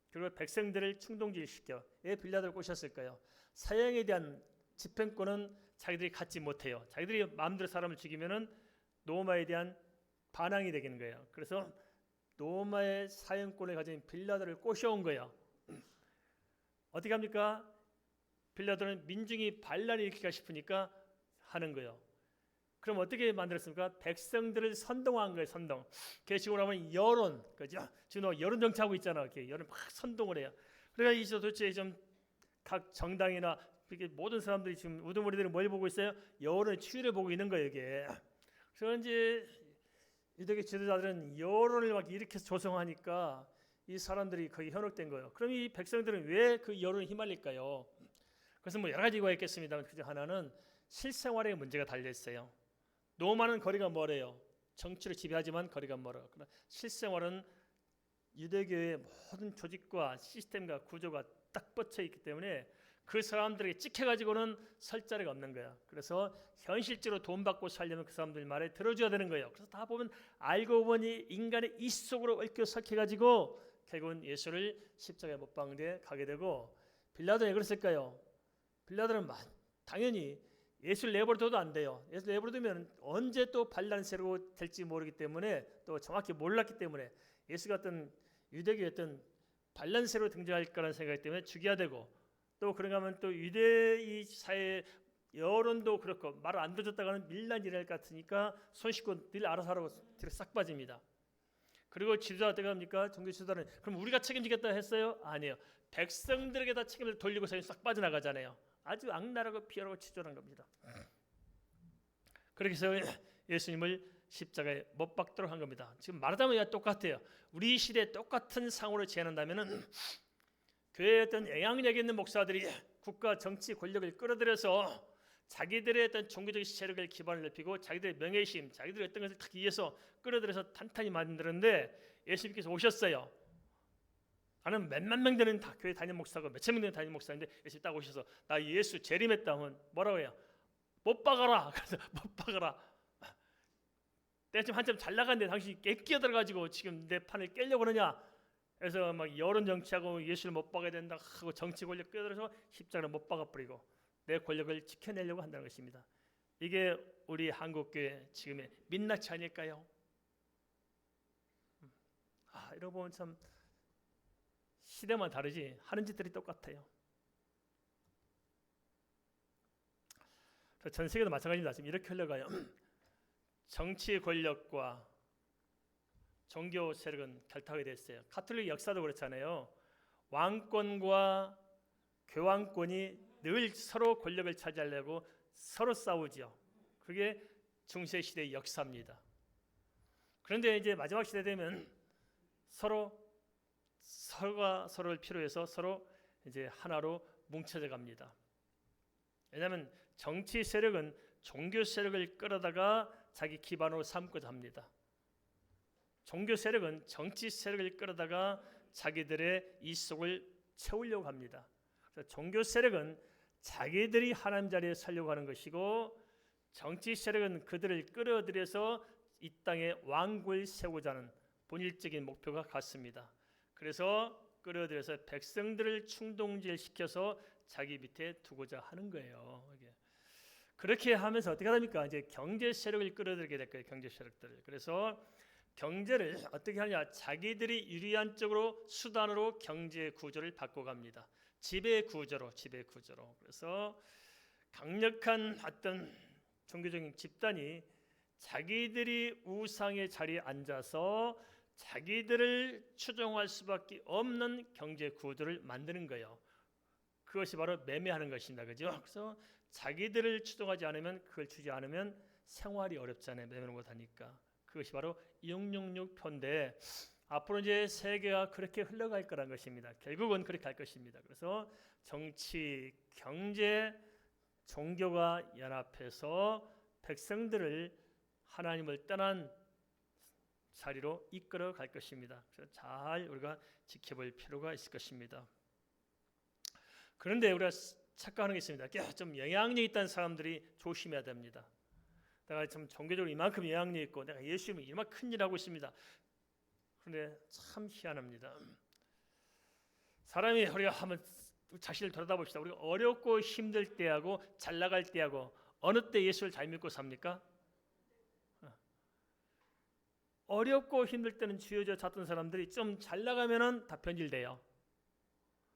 그리고 백성들을 충동질시켜. 왜 빌라도를 꼬셨을까요? 사형에 대한 집행권은 자기들이 갖지 못해요. 자기들이 마음대로 사람을 죽이면은 로마에 대한 반항이 되는 거예요. 그래서 로마의 사형권을 가진 빌라도를 꼬셔온 거예요. 어떻게 합니까? 빌라도는 민중이 반란을 일으킬까 싶으니까 하는 거예요. 그럼 어떻게 만들었습니까? 백성들을 선동한 거예요. 선동. 그래서 지금 하면 여론, 그죠? 지금 여론 정치하고 있잖아. 이렇게 여론 막 선동을 해요. 그러니까 이제 도대체 좀 각 정당이나 이렇게 모든 사람들이 지금 우두머리들이 뭘 보고 있어요? 여론의 추이를 보고 있는 거예요. 이게. 그래서 이제 유대교 지도자들은 여론을 막 일으켜서 조성하니까 이 사람들이 거의 현혹된 거예요. 그럼 이 백성들은 왜 그 여론에 휘말릴까요? 그래서 뭐 여러 가지 이유가 있겠습니다만 그중 하나는 실생활에 문제가 달려 있어요. 로마는 거리가 멀어요. 정치를 지배하지만 거리가 멀어. 그러나 실생활은 유대교의 모든 조직과 시스템과 구조가 딱 뻗쳐 있기 때문에 그 사람들에게 찍혀가지고는 설 자리가 없는 거야. 그래서 현실적으로 돈 받고 살려면 그 사람들 말에 들어줘야 되는 거예요. 그래서 다 보면 알고 보니 인간의 이 속으로 얽혀 섞여가지고 결국은 예수를 십자가에 못 박는 데 가게 되고, 빌라도는 왜 그랬을까요? 빌라도는 당연히 예수를 내버려둬도 안 돼요. 예수를 내버려두면 언제 또 반란세로 될지 모르기 때문에, 또 정확히 몰랐기 때문에 예수가 어떤 유대교의 어떤 반란세로 등장할 거라는 생각 때문에 죽여야 되고, 또 그런가 하면 또 유대의 사회 여론도 그렇고 말을 안 들어줬다가는 밀란이 일어날 것 같으니까 손 씻고 늘 알아서 하라고 뒤로 싹 빠집니다. 그리고 지도자 어떻게 합니까? 종교 지도자는 그럼 우리가 책임지겠다 했어요? 아니에요. 백성들에게 다 책임을 돌리고서 싹 빠져나가잖아요. 아주 악랄하고 비열하고 치졸한 겁니다. 그렇게 해서 예수님을 십자가에 못 박도록 한 겁니다. 지금 말하자면 똑같아요. 우리 시대에 똑같은 상황으로 재현한다면은 교회의 어떤 영향력 있는 목사들이 국가 정치 권력을 끌어들여서 자기들의 어떤 종교적인 세력을 기반을 넓히고 자기들의 명예심, 자기들의 어떤 것을 딱 위해서 끌어들여서 탄탄히 만들었는데, 예수님께서 오셨어요. 나는 몇만 명 되는 교회 담임 목사고 몇천 명 되는 담임 목사인데 예수님 딱 오셔서 나 예수 재림했다 하면 뭐라고 해요? 못 박아라. 그래서 못 박아라. 내가 지금 한참 잘 나갔는데 당신이 끼어들어가지고 지금 내 판을 깨려고 그러냐? 그래서 막 여론 정치하고 예수를 못 박아야 된다 하고 정치 권력 끼어들어서 십자가를 못 박아버리고 내 권력을 지켜내려고 한다는 것입니다. 이게 우리 한국교회 지금의 민낯이 아닐까요? 이러고 보면 참 시대만 다르지 하는 짓들이 똑같아요. 전 세계도 마찬가지입니다. 지금 이렇게 흘러가요. 정치 권력과 종교 세력은 결탁하게 됐어요. 가톨릭 역사도 그렇잖아요. 왕권과 교황권이 늘 서로 권력을 차지하려고 서로 싸우죠. 그게 중세 시대의 역사입니다. 그런데 이제 마지막 시대 되면 서로가 서로를 필요해서 서로 이제 하나로 뭉쳐져 갑니다. 왜냐하면 정치 세력은 종교 세력을 끌어다가 자기 기반으로 삼고자 합니다. 종교 세력은 정치 세력을 끌어다가 자기들의 이속을 채우려고 합니다. 그래서 종교 세력은 자기들이 하나님 자리에 살려고 하는 것이고, 정치 세력은 그들을 끌어들여서 이 땅에 왕국을 세우고자 하는 본질적인 목표가 같습니다. 그래서 끌어들여서 백성들을 충동질시켜서 자기 밑에 두고자 하는 거예요. 그렇게 하면서 어떻게 합니까? 이제 경제 세력을 끌어들이게 될 거예요. 경제 세력들을. 그래서 경제를 어떻게 하냐? 자기들이 유리한 쪽으로 수단으로 경제 구조를 바꿔갑니다. 지배 구조로. 그래서 강력한 어떤 종교적인 집단이 자기들이 우상의 자리에 앉아서 자기들을 추종할 수밖에 없는 경제 구조를 만드는 거예요. 그것이 바로 매매하는 것입니다. 그죠? 그래서 자기들을 추종하지 않으면, 그걸 주지 않으면 생활이 어렵잖아요. 매매를 못하니까. 그것이 바로 666표인데 앞으로 이제 세계가 그렇게 흘러갈 거란 것입니다. 결국은 그렇게 갈 것입니다. 그래서 정치, 경제, 종교가 연합해서 백성들을 하나님을 떠난 자리로 이끌어 갈 것입니다. 그래서 잘 우리가 지켜볼 필요가 있을 것입니다. 그런데 우리가 착각하는 게 있습니다. 좀 영향력 있다는 사람들이 조심해야 됩니다. 내가 참 종교적으로 이만큼 영향력 있고 내가 예수님이 이만큼 큰 일 하고 있습니다. 그런데 참 희한합니다. 사람이 우리가 한번 자신을 돌아다봅시다. 우리가 어렵고 힘들 때하고 잘 나갈 때하고 어느 때 예수를 잘 믿고 삽니까? 어렵고 힘들 때는 주여져 찾던 사람들이 좀 잘 나가면은 다 변질돼요.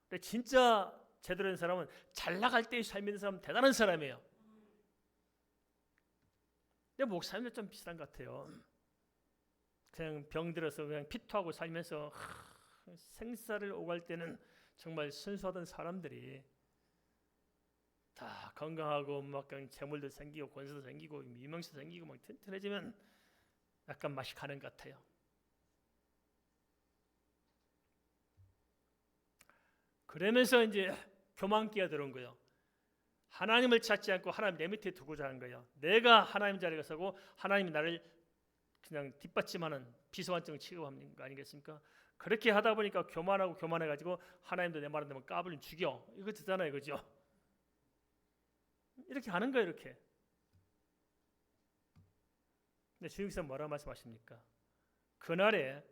근데 진짜 제대로 된 사람은 잘 나갈 때 잘 믿는 사람은 대단한 사람이에요. 근데 목사님도 좀 비슷한 것 같아요. 그냥 병들어서 그냥 피토하고 살면서 생사를 오갈 때는 정말 순수하던 사람들이 다 건강하고 막 그냥 재물도 생기고 권세도 생기고 유명세도 생기고 막 튼튼해지면 약간 맛이 가는 것 같아요. 그러면서 이제 교만기가 들어온 거예요. 하나님을 찾지 않고 하나님 내 밑에 두고자 하는 거예요. 내가 하나님 자리에 서고 하나님이 나를 그냥 뒷받침하는 비서관증 취급하는 거 아니겠습니까? 그렇게 하다 보니까 교만하고 교만해가지고 하나님도 내 말 안 되면 까불면 죽여. 이거 듣잖아요, 그죠? 이렇게 하는 거예요, 이렇게. 근데 주님께서 뭐라 말씀하십니까? 그날에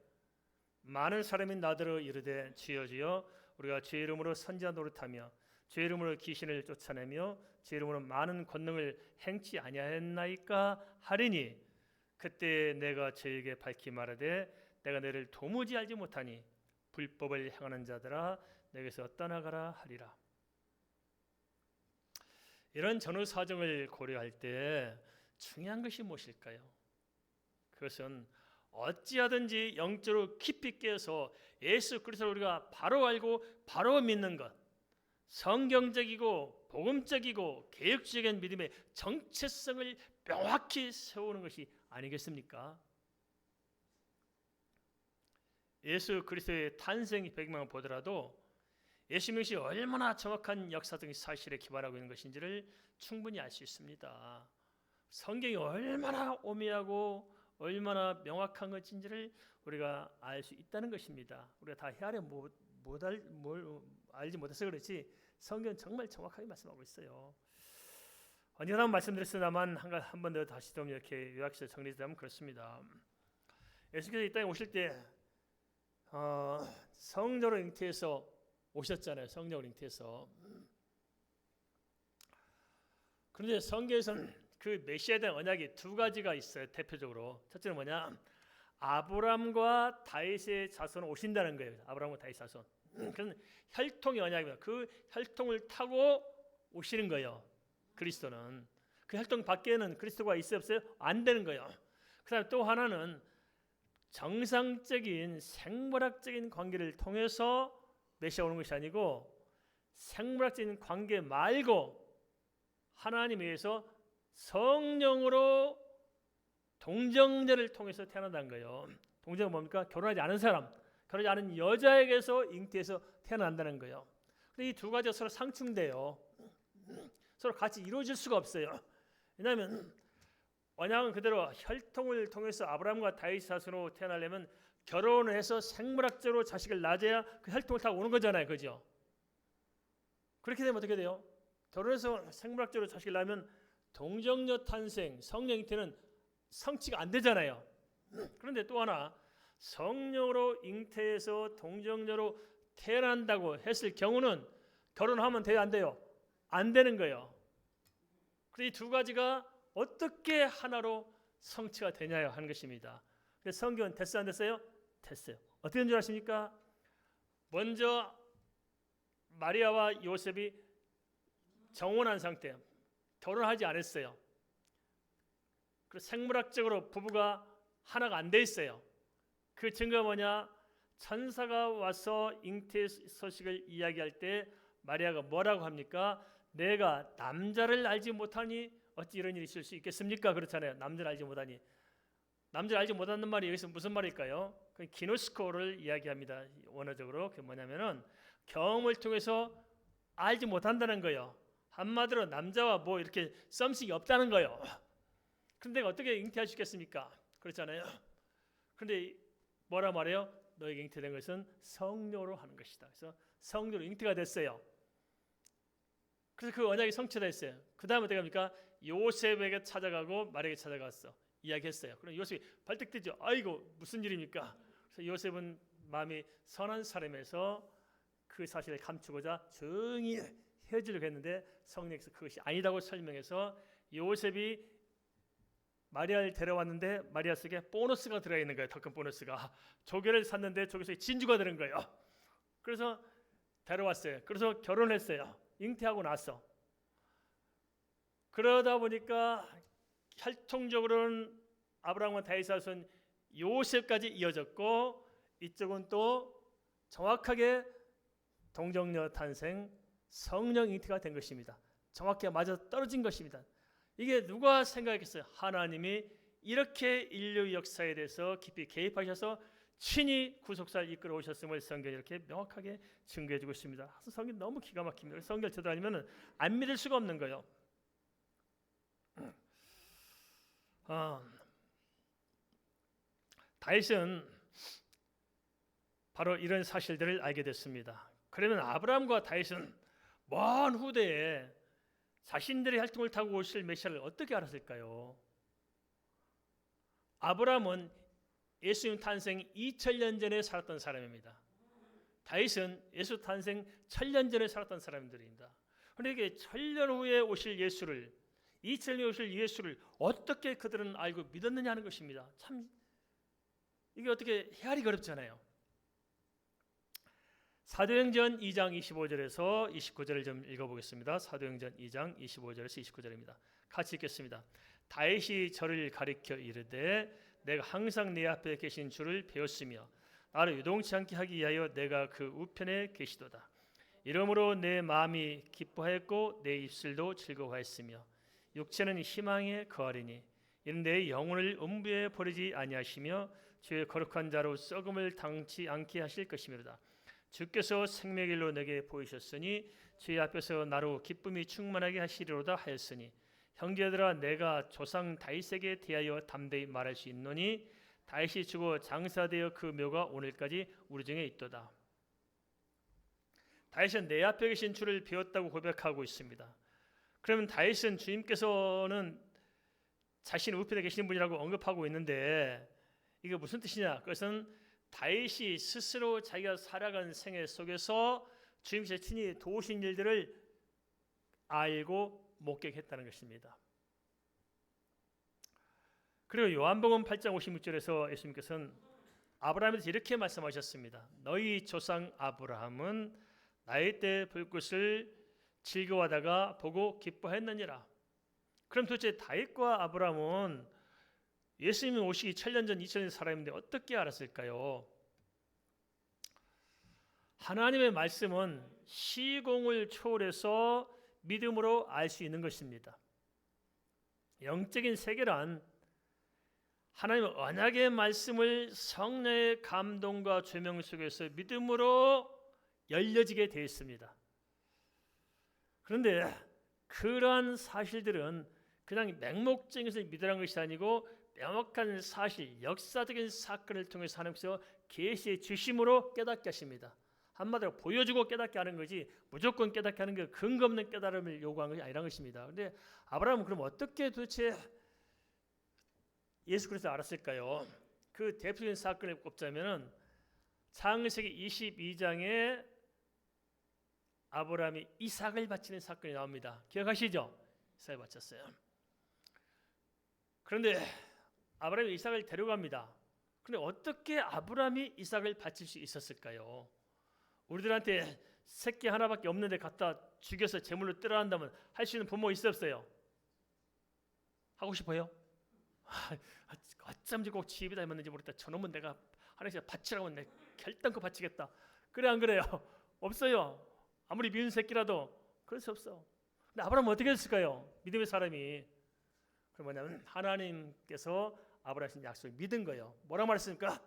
많은 사람이 나더러 이르되 주여 주여 우리가 주의 이름으로 선지자 노릇하며 주의 이름으로 귀신을 쫓아내며 주의 이름으로 많은 권능을 행치 아니하였나이까 하리니 그때 내가 저에게 밝히 말하되 내가 너를 도무지 알지 못하니 불법을 행하는 자들아 내게서 떠나가라 하리라. 이런 전후 사정을 고려할 때 중요한 것이 무엇일까요? 그것은 어찌하든지 영적으로 깊이 깨어서 예수 그리스도를 우리가 바로 알고 바로 믿는 것, 성경적이고 복음적이고 개혁적인 믿음의 정체성을 명확히 세우는 것이 아니겠습니까? 예수 그리스도의 탄생 배경만 보더라도 예수님이 얼마나 정확한 역사적인 사실에 기반하고 있는 것인지를 충분히 알 수 있습니다. 성경이 얼마나 오묘하고 얼마나 명확한 것인지를 우리가 알 수 있다는 것입니다. 우리가 다 헤아려 알지 못해서 그렇지 성경은 정말 정확하게 말씀하고 있어요. 언젠가 말씀드렸으나만 한 번 더 다시 좀 이렇게 요약해서 정리하자면 그렇습니다. 예수께서 이 땅에 오실 때 성령으로 잉태해서 오셨잖아요. 성령으로 잉태해서. 그런데 성경에서는 그 메시아에 대한 언약이 두 가지가 있어요. 대표적으로 첫째는 뭐냐? 아브라함과 다윗의 자손은 오신다는 거예요. 아브라함과 다윗 자손. 그건 혈통의 언약입니다. 그 혈통을 타고 오시는 거예요. 그리스도는. 그 혈통 밖에는 그리스도가 있어요 없어요? 안 되는 거예요. 그다음에 또 하나는 정상적인 생물학적인 관계를 통해서 메시아 오는 것이 아니고 생물학적인 관계 말고 하나님에 의해서 성령으로 동정녀를 통해서 태어난다는 거예요. 동정은 뭡니까? 결혼하지 않은 사람, 결혼하지 않은 여자에게서 잉태해서 태어난다는 거예요. 근데 이 두 가지가 서로 상충돼요. 서로 같이 이루어질 수가 없어요. 왜냐하면 언약은 그대로 혈통을 통해서 아브라함과 다윗 자손으로 태어나려면 결혼을 해서 생물학적으로 자식을 낳아야 그 혈통을 타고 오는 거잖아요, 그죠? 그렇게 되면 어떻게 돼요? 결혼해서 생물학적으로 자식을 낳으면 동정녀 탄생, 성령 잉태는 성취가 안 되잖아요. 그런데 또 하나 성령으로 잉태해서 동정녀로 태어난다고 했을 경우는 결혼하면 돼요, 안 돼요? 안 되는 거예요. 그래서 이 두 가지가 어떻게 하나로 성취가 되냐요 하는 것입니다. 그래서 성경은 됐어요, 안 됐어요? 됐어요. 어떻게 된 줄 아십니까? 먼저 마리아와 요셉이 정혼한 상태, 결혼하지 않았어요. 그리고 생물학적으로 부부가 하나가 안 돼 있어요. 그 증거가 뭐냐? 천사가 와서 잉태 소식을 이야기할 때 마리아가 뭐라고 합니까? 내가 남자를 알지 못하니 어찌 이런 일이 있을 수 있겠습니까? 그렇잖아요. 남자를 알지 못하니. 남자를 알지 못하는 말이 여기서 무슨 말일까요? 그 기노스코를 이야기합니다. 원어적으로 그게 뭐냐면은 경험을 통해서 알지 못한다는 거예요. 한마디로 남자와 뭐 이렇게 썸씽이 없다는 거예요. 그런데 어떻게 잉태할 수 있겠습니까? 그렇잖아요. 그런데 뭐라 말해요? 너에게 잉태된 것은 성령으로 하는 것이다. 그래서 성령으로 잉태가 됐어요. 그래서 그 언약이 성취됐어요. 그 다음에 어떻게 합니까? 요셉에게 찾아가고 마리아에게 찾아갔어. 이야기했어요. 그럼 요셉이 발떡 뛰죠. 아이고 무슨 일입니까? 그래서 요셉은 마음이 선한 사람에서 그 사실을 감추고자 조용히 헤어지려고 했는데 성령께서 그것이 아니다고 설명해서 요셉이 마리아를 데려왔는데 마리아 속에 보너스가 들어있는 거예요. 더 큰 보너스가. 조개를 샀는데 조개 속에 진주가 들은 거예요. 그래서 데려왔어요. 그래서 결혼했어요. 잉태하고 나서. 그러다 보니까 혈통적으로는 아브라함과 다윗은 요셉까지 이어졌고 이쪽은 또 정확하게 동정녀 탄생 성령 잉태가 된 것입니다. 정확히 맞아 떨어진 것입니다. 이게 누가 생각했겠어요? 하나님이 이렇게 인류 역사에 대해서 깊이 개입하셔서 친히 구속사를 이끌어 오셨음을 성경이 이렇게 명확하게 증거해 주고 있습니다. 성경 너무 기가 막힙니다. 성경을 찾아다니면 안 믿을 수가 없는 거예요. 다윗은 바로 이런 사실들을 알게 됐습니다. 그러면 아브라함과 다윗은 먼 후대에 자신들의 혈통을 타고 오실 메시아를 어떻게 알았을까요? 아브라함은 예수님 탄생 2000년 전에 살았던 사람입니다. 다윗은 예수 탄생 1000년 전에 살았던 사람들입니다. 그런데 이게 1000년 후에 오실 예수를 2000년 후에 오실 예수를 어떻게 그들은 알고 믿었느냐 하는 것입니다. 참 이게 어떻게 헤아리기 어렵잖아요. 사도행전 2장 25절에서 29절을 좀 읽어보겠습니다. 사도행전 2장 25절에서 29절입니다. 같이 읽겠습니다. 다윗이 저를 가리켜 이르되 내가 항상 내 앞에 계신 주를 배웠으며 나를 유동치 않게 하기 위하여 내가 그 우편에 계시도다. 이러므로 내 마음이 기뻐하였고 내 입술도 즐거워하였으며 육체는 희망에 거하리니 이는 내 영혼을 음부에 버리지 아니하시며 주의 거룩한 자로 썩음을 당치 않게 하실 것이미로다. 주께서 생명의 길로 내게 보이셨으니 주의 앞에서 나로 기쁨이 충만하게 하시리로다 하였으니 형제들아 내가 조상 다윗에게 대하여 담대히 말할 수 있노니 다윗이 죽어 장사되어 그 묘가 오늘까지 우리 중에 있도다. 다윗은 내 앞에 계신 주를 배웠다고 고백하고 있습니다. 그러면 다윗은 주님께서는 자신 우편에 계시는 분이라고 언급하고 있는데 이게 무슨 뜻이냐? 그것은 다윗이 스스로 자기가 살아간 생애 속에서 주님께서 친히 도우신 일들을 알고 목격했다는 것입니다. 그리고 요한복음 8장 56절에서 예수님께서는 아브라함에 대해서 이렇게 말씀하셨습니다. 너희 조상 아브라함은 나의 때 불꽃을 즐거워하다가 보고 기뻐했느니라. 그럼 도대체 다윗과 아브라함은 예수님이 오시기 1000년 전 2000년 사람인데 어떻게 알았을까요? 하나님의 말씀은 시공을 초월해서 믿음으로 알 수 있는 것입니다. 영적인 세계란 하나님의 언약의 말씀을 성령의 감동과 조명 속에서 믿음으로 열려지게 되어 있습니다. 그런데 그러한 사실들은 그냥 맹목적인 것을 믿으라는 것이 아니고 명확한 사실, 역사적인 사건을 통해서 하나님께서 계시해 주심으로 깨닫게 하십니다. 한마디로 보여주고 깨닫게 하는 거지 무조건 깨닫게 하는 게 근거 없는 깨달음을 요구하는 것이 아니라는 것입니다. 그런데 아브라함은 그럼 어떻게 도대체 예수 그리스도를 알았을까요? 그 대표적인 사건을 꼽자면 창세기 22장에 아브라함이 이삭을 바치는 사건이 나옵니다. 기억하시죠? 이삭을 바쳤어요. 그런데 아브라함이 이삭을 데려갑니다. 그런데 어떻게 아브라함이 이삭을 바칠 수 있었을까요? 우리들한테 새끼 하나밖에 없는데 갖다 죽여서 제물로 뜨라 한다면 할 수 있는 부모 있어 없어요? 하고 싶어요? 어쩜 꼭 집에다 했는지 모르겠다. 저놈은 내가 하나님께 바치라고 내 결단코 바치겠다. 그래 안 그래요? 없어요. 아무리 미운 새끼라도 그럴 수 없어. 근데 아브라함은 어떻게 했을까요? 믿음의 사람이. 그럼 뭐냐면 하나님께서 아브라함의 약속을 믿은 거예요. 뭐라고 말했습니까?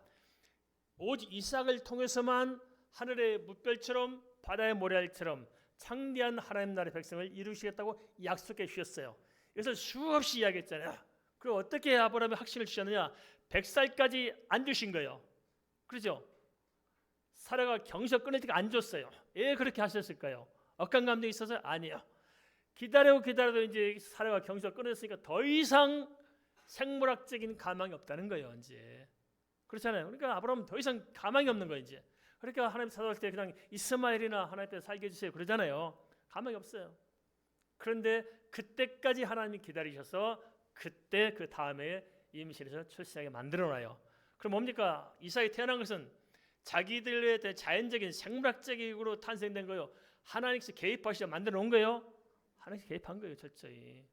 오직 이삭을 통해서만 하늘의 뭇별처럼 바다의 모래알처럼 창대한 하나님 나라의 백성을 이루시겠다고 약속해 주셨어요. 이것을 수없이 이야기했잖아요. 그리고 어떻게 아브라함이 확신을 주셨느냐? 100살까지 안 주신 거예요. 그렇죠? 사라가 경석 끊을 때가 안 줬어요. 왜 그렇게 하셨을까요? 억한 감정이 있어서? 아니에요. 기다려도 이제 사라가 경석 끊었으니까 더 이상 생물학적인 가망이 없다는 거예요. 이제 그렇잖아요. 그러니까 아브라함은 더 이상 가망이 없는 거예요. 이제 그러니까 하나님 찾아올 때 그냥 이스마엘이나 하나님께서 살게 해주세요 그러잖아요. 가망이 없어요. 그런데 그때까지 하나님이 기다리셔서 그때 그 다음에 임신해서 출생하게 만들어놔요. 그럼 뭡니까? 이삭이 태어난 것은 자기들의 자연적인 생물학적으로 탄생된 거예요. 하나님께서 개입하시려 만들어 놓은 거예요. 하나님께서 개입한 거예요. 철저히.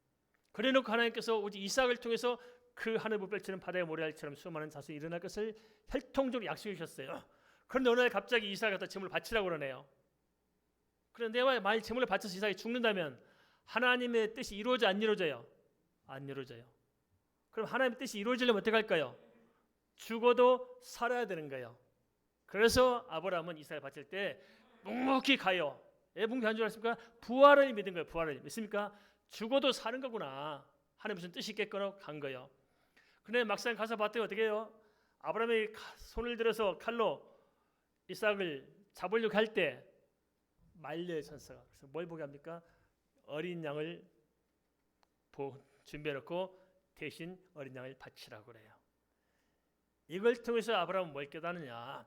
그래놓고 하나님께서 오직 이삭을 통해서 그 하늘 불별처럼 바다의 모래알처럼 수많은 자손이 일어날 것을 혈통적으로 약속해 주셨어요. 그런데 어느 날 갑자기 이삭이 갖다 제물을 바치라고 그러네요. 그런데 만약 제물을 바쳐서 이삭이 죽는다면 하나님의 뜻이 이루어져 안 이루어져요? 안 이루어져요. 그럼 하나님의 뜻이 이루어지려면 어떻게 할까요? 죽어도 살아야 되는 거예요. 그래서 아브라함은 이삭을 바칠 때 묵묵히 가요. 왜 묵묵히 간 줄 아십니까? 부활을 믿은 거예요. 부활을 믿습니까? 죽어도 사는 거구나. 하나님 무슨 뜻이 있겠거나 간 거예요. 그런데 막상 가서 봤더니 어떻게 해요? 아브라함이 손을 들어서 칼로 이삭을 잡으려고 할 때 말려의 천사가 그래서 뭘 보게 합니까? 어린 양을 준비해 놓고 대신 어린 양을 바치라고 그래요. 이걸 통해서 아브라함은 뭘 깨닫느냐?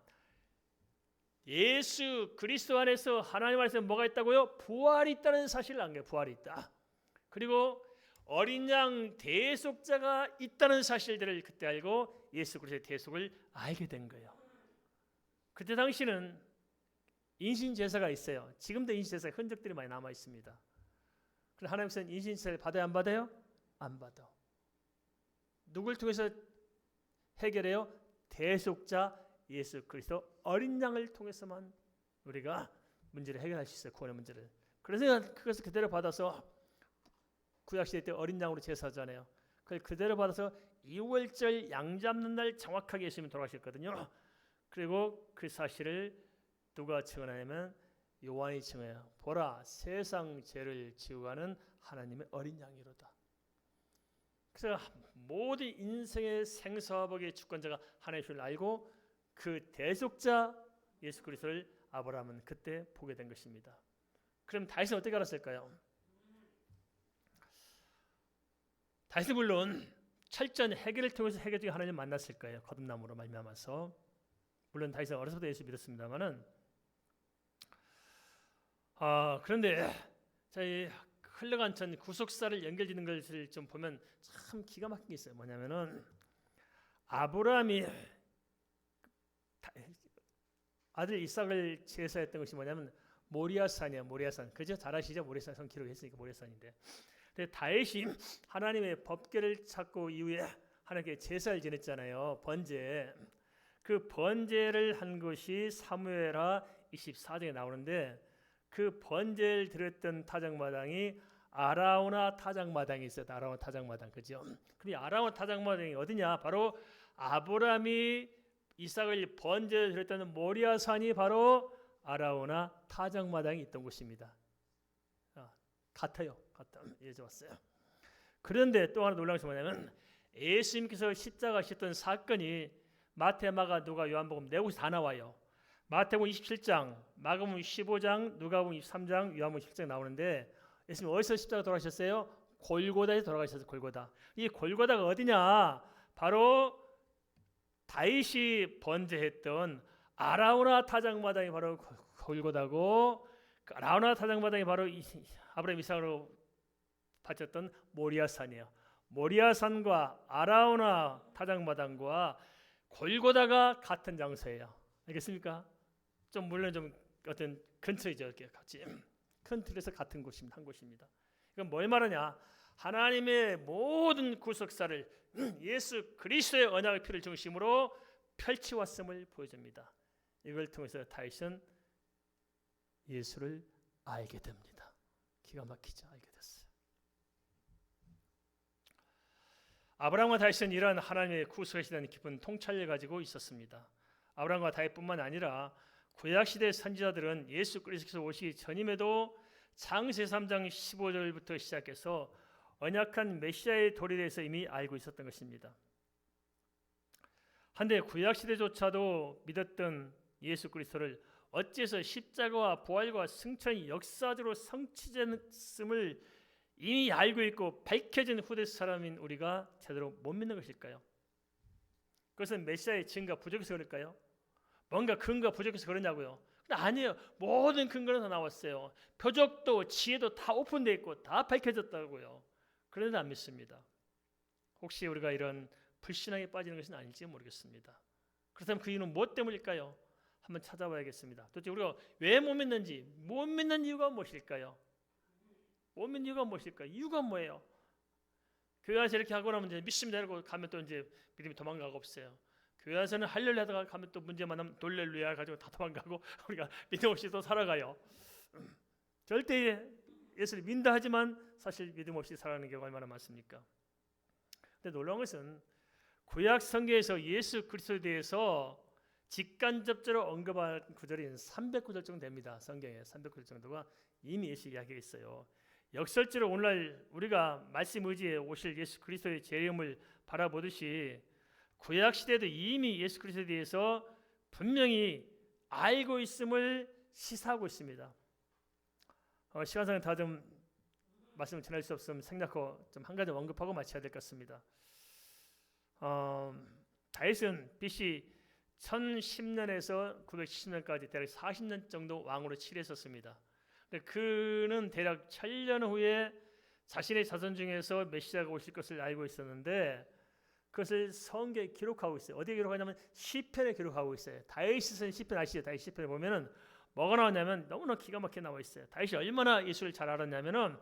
예수 그리스도 안에서 하나님 안에서 뭐가 있다고요? 부활이 있다는 사실을 안 거예요. 부활이 있다. 그리고 어린 양 대속자가 있다는 사실들을 그때 알고 예수 그리스도의 대속을 알게 된 거예요. 그때 당시는 인신제사가 있어요. 지금도 인신제사의 흔적들이 많이 남아 있습니다. 그럼 하나님께서는 인신제사를 받아요? 안 받아요? 안 받아. 누굴 통해서 해결해요? 대속자 예수 그리스도 어린 양을 통해서만 우리가 문제를 해결할 수 있어요. 구원의 문제를. 그래서 그것을 그대로 받아서 구약시대 때 어린 양으로 제사하잖아요. 그걸 그대로 받아서 2월절 양 잡는 날 정확하게 예수님이 돌아가셨거든요. 그리고 그 사실을 누가 증언하냐면 요한이 증언해요. 보라 세상 죄를 지고 가는 하나님의 어린 양이로다. 그래서 모든 인생의 생사화복의 주권자가 하나님의 줄 알고 그 대속자 예수 그리스도를 아브라함은 그때 보게 된 것입니다. 그럼 다윗은 어떻게 알았을까요? 다윗은 물론 철저한 해결을 통해서 해결 중에 하나님을 만났을 거예요. 거듭남으로 말미암아서. 물론 다윗은 어려서부터 예수 믿었습니다만은 그런데 저희 흘러간 전 구속사를 연결짓는 것을 좀 보면 참 기가 막힌 게 있어요. 뭐냐면은 아브라함이 아들 이삭을 제사했던 것이 뭐냐면 모리아산이에요. 모리아산. 그죠? 잘 아시죠? 모리아산 성 기록했으니까 모리아산인데. 근데 다윗이 하나님의 법궤를 찾고 이후에 하나님께 제사를 지냈잖아요. 번제. 그 번제를 한 것이 사무엘하 24장에 나오는데 그 번제를 드렸던 타작마당이 아라우나 타작마당이 있어요. 아라우나 타작마당. 그죠? 근데 아라우나 타작마당이 어디냐? 바로 아브라함이 이삭을 번제를 드렸다는 모리아산이 바로 아라우나 타작마당이 있던 곳입니다. 같아요. 같다. 예전 왔어요. 그런데 또 하나 놀라운 것이 뭐냐면 예수님께서 십자가 지셨던 사건이 마태, 마가, 누가, 요한복음 네 곳이 다 나와요. 마태복음 27장, 마가복음 15장, 누가복음 23장, 요한복음 17장 나오는데 예수님 어디서 십자가 돌아가셨어요? 골고다에서 돌아가셨어요. 골고다. 이 골고다가 어디냐? 바로 다윗이 번제했던 아라우나 타작마당이 바로 골고다고 그 아라우나 타작마당이 바로 아브라함 이삭으로 바쳤던 모리아산이에요. 모리아산과 아라우나 타작마당과 골고다가 같은 장소예요. 알겠습니까? 좀 물론 좀 어떤 근처이죠. 이렇게 같이 큰 틀에서 같은 곳입니다. 한 곳입니다. 이건 뭘 말하냐? 하나님의 모든 구속사를 예수 그리스도의 언약의 피를 중심으로 펼치왔음을 보여줍니다. 이걸 통해서 다윗은 예수를 알게 됩니다. 기가 막히죠. 알게 됐어요. 아브라함과 다윗은 이러한 하나님의 구속에 대한 깊은 통찰을 가지고 있었습니다. 아브라함과 다윗뿐만 아니라 구약시대 선지자들은 예수 그리스도께서 오시기 전임에도 창세 3장 15절부터 시작해서 언약한 메시아의 도리에 대해서 이미 알고 있었던 것입니다. 한데 구약시대조차도 믿었던 예수 그리스도를 어째서 십자가와 부활과 승천이 역사적으로 성취됐음을 이미 알고 있고 밝혀진 후대 사람인 우리가 제대로 못 믿는 것일까요? 그것은 메시아의 증거가 부족해서 그럴까요? 뭔가 근거가 부족해서 그러냐고요? 근데 아니에요. 모든 근거는 다 나왔어요. 표적도 지혜도 다 오픈되어 있고 다 밝혀졌다고요. 그런데 안 믿습니다. 혹시 우리가 이런 불신앙에 빠지는 것은 아닐지 모르겠습니다. 그렇다면 그 이유는 무엇 때문일까요? 한번 찾아봐야겠습니다. 도대체 우리가 왜 못 믿는지, 못 믿는 이유가 무엇일까요? 못 믿는 이유가 무엇일까요? 이유가 뭐예요? 교회 안에서 이렇게 하고 나면 이제 믿습니다 이러고 가면 또 이제 믿음이 도망가고 없어요. 교회 안에서는 할렐루야 하다가 가면 또 문제 만나면 돌렐루야 가지고 다 도망가고 우리가 믿음 없이 또 살아가요. 절대 예수를 믿는다 하지만 사실 믿음 없이 살아가는 경우가 얼마나 많습니까? 근데 놀라운 것은 구약 성경에서 예수 그리스도에 대해서 직간접적으로 언급한 구절이 300구절 정도 됩니다. 성경에 300구절 정도가 이미 예수 이야기가 있어요. 역설적으로 오늘날 우리가 말씀 의지에 오실 예수 그리스도의 재림을 바라보듯이 구약 시대도 이미 예수 그리스도에 대해서 분명히 알고 있음을 시사하고 있습니다. 시간상 다 좀 말씀을 전할 수 없으면 생략하고 좀 한 가지 언급하고 마쳐야 될 것 같습니다. 다윗은 BC 1010년에서 970년까지 대략 40년 정도 왕으로 치르셨습니다. 그는 대략 1000년 후에 자신의 자손 중에서 메시아가 오실 것을 알고 있었는데 그것을 성경에 기록하고 있어요. 어디에 기록하냐면 시편에 기록하고 있어요. 다윗이 쓴 시편 아시죠? 다윗 시편에 보면은 뭐가 나오냐면 너무나 기가 막히게 나와 있어요. 다윗이 얼마나 예수를 잘 알았냐면은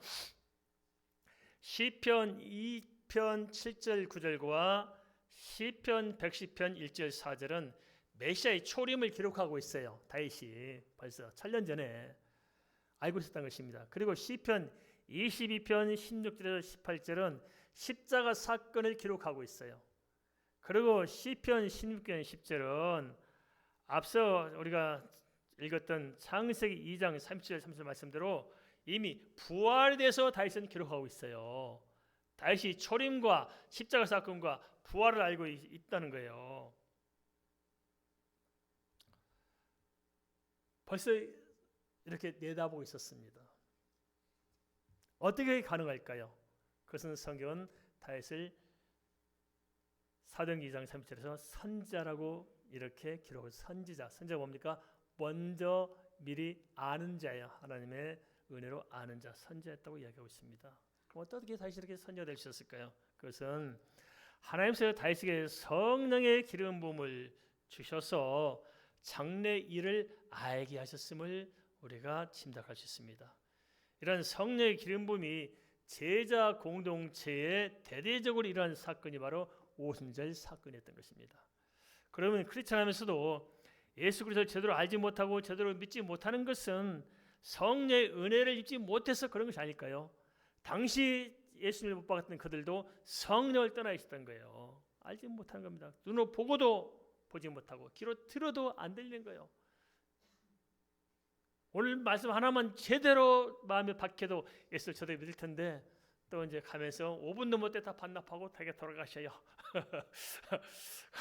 시편 2편 7절 9절과 시편 110편 1절 4절은 메시아의 초림을 기록하고 있어요. 다윗이 벌써 1000년 전에 알고 있었던 것입니다. 그리고 시편 22편 16절에서 18절은 십자가 사건을 기록하고 있어요. 그리고 시편 16편 10절은 앞서 우리가 읽었던 창세기 2장 37절 30절 말씀대로 이미 부활에 대해서 다윗은 기록하고 있어요. 다윗이 초림과 십자가 사건과 부활을 알고 있다는 거예요. 벌써 이렇게 내다보고 있었습니다. 어떻게 가능할까요? 그것은 성경은 다윗을 사도행전 2장 30절에서 선지자라고 이렇게 기록을 선지자가 뭡니까? 먼저 미리 아는 자예요. 하나님의 은혜로 아는 자, 선지자였다고 이야기하고 있습니다. 그럼 어떻게 다윗이 이렇게 선지자가 될 수 있었을까요? 그것은 하나님께서 다윗에게 성령의 기름 부음을 주셔서 장래 일을 알게 하셨음을 우리가 짐작할 수 있습니다. 이런 성령의 기름 부음이 제자 공동체에 대대적으로 일어난 사건이 바로 오순절 사건이었던 것입니다. 그러면 크리스찬하면서도 예수 그리스도를 제대로 알지 못하고 제대로 믿지 못하는 것은 성령의 은혜를 입지 못해서 그런 것이 아닐까요? 당시 예수님을 못 받았던 그들도 성령을 떠나 있었던 거예요. 알지 못하는 겁니다. 눈으로 보고도 보지 못하고 귀로 들어도 안 들리는 거예요. 오늘 말씀 하나만 제대로 마음에 박혀도 예수를 저도 믿을 텐데 또 이제 가면서 5분도 못 돼 다 반납하고 댁에 돌아가셔요.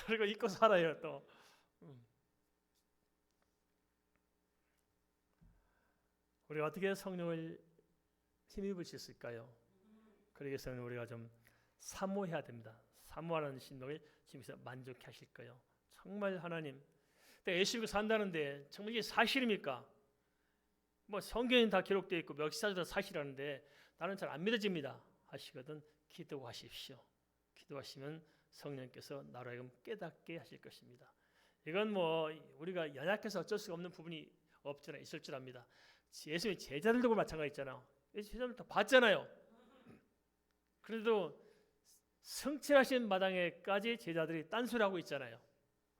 그리고 잊고 살아요 또. 우리가 어떻게 성령을 힘입을 수 있을까요? 그러기 위해서는 우리가 좀 사모해야 됩니다. 사모하는 신동을 주님께서 만족해 하실 거예요. 정말 하나님, 내가 예수 믿고 산다는데 정말 이게 사실입니까? 뭐 성경에 다 기록되어 있고 역사도 사실하는데 나는 잘 안 믿어집니다 하시거든 기도하십시오. 기도하시면 성령께서 나로 하여금 깨닫게 하실 것입니다. 이건 뭐 우리가 연약해서 어쩔 수가 없는 부분이 없잖아요. 있을 줄 압니다. 예수의 제자들도 마찬가지잖아요. 제자들 다 봤잖아요. 그래도 성취하신 마당에까지 제자들이 딴소리하고 있잖아요.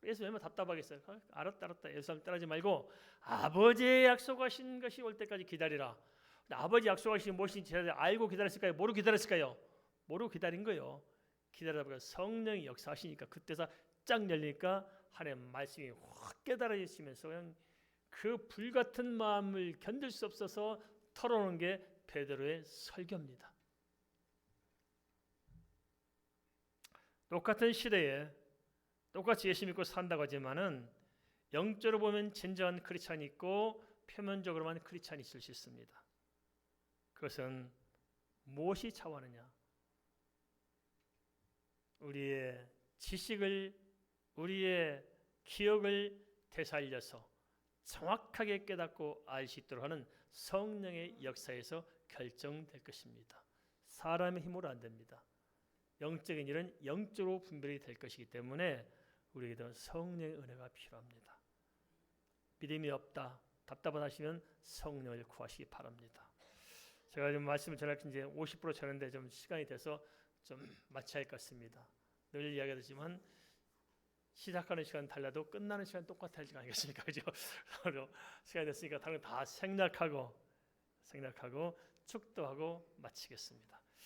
예수 얼마나 답답하겠어요. 알았다 예수님 따르지 말고 아버지의 약속하신 것이 올 때까지 기다리라. 아버지 약속하신 무엇인지 제자들이 알고 기다렸을까요? 모르고 기다렸을까요? 모르고 기다린 거예요. 기다리다 보니까 성령이 역사하시니까 그때서 쫙 열리니까 하나님의 말씀이 확 깨달아지시면서 그냥 그 불같은 마음을 견딜 수 없어서 털어놓은 게 베드로의 설교입니다. 똑같은 시대에 똑같이 예수 믿고 산다고 하지만은 영적으로 보면 진정한 크리스찬이 있고 표면적으로만 크리스찬이 있을 수 있습니다. 그것은 무엇이 차원이냐? 우리의 지식을, 우리의 기억을 되살려서 정확하게 깨닫고 알 수 있도록 하는 성령의 역사에서 결정될 것입니다. 사람의 힘으로 안 됩니다. 영적인 일은 영적으로 분별이 될 것이기 때문에 우리에게도 성령의 은혜가 필요합니다. 믿음이 없다, 답답하시면 성령을 구하시기 바랍니다. 제가 좀 말씀을 전할 이제 50% 전했는데 좀 시간이 돼서 좀 마쳐야 할 것 같습니다. 늘 이야기하지만 시작하는 시간 달라도 끝나는 시간 똑같아야 할 거 아니겠습니까? 그죠? 시간이 됐으니까 다른 다 생략하고 축도하고 마치겠습니다.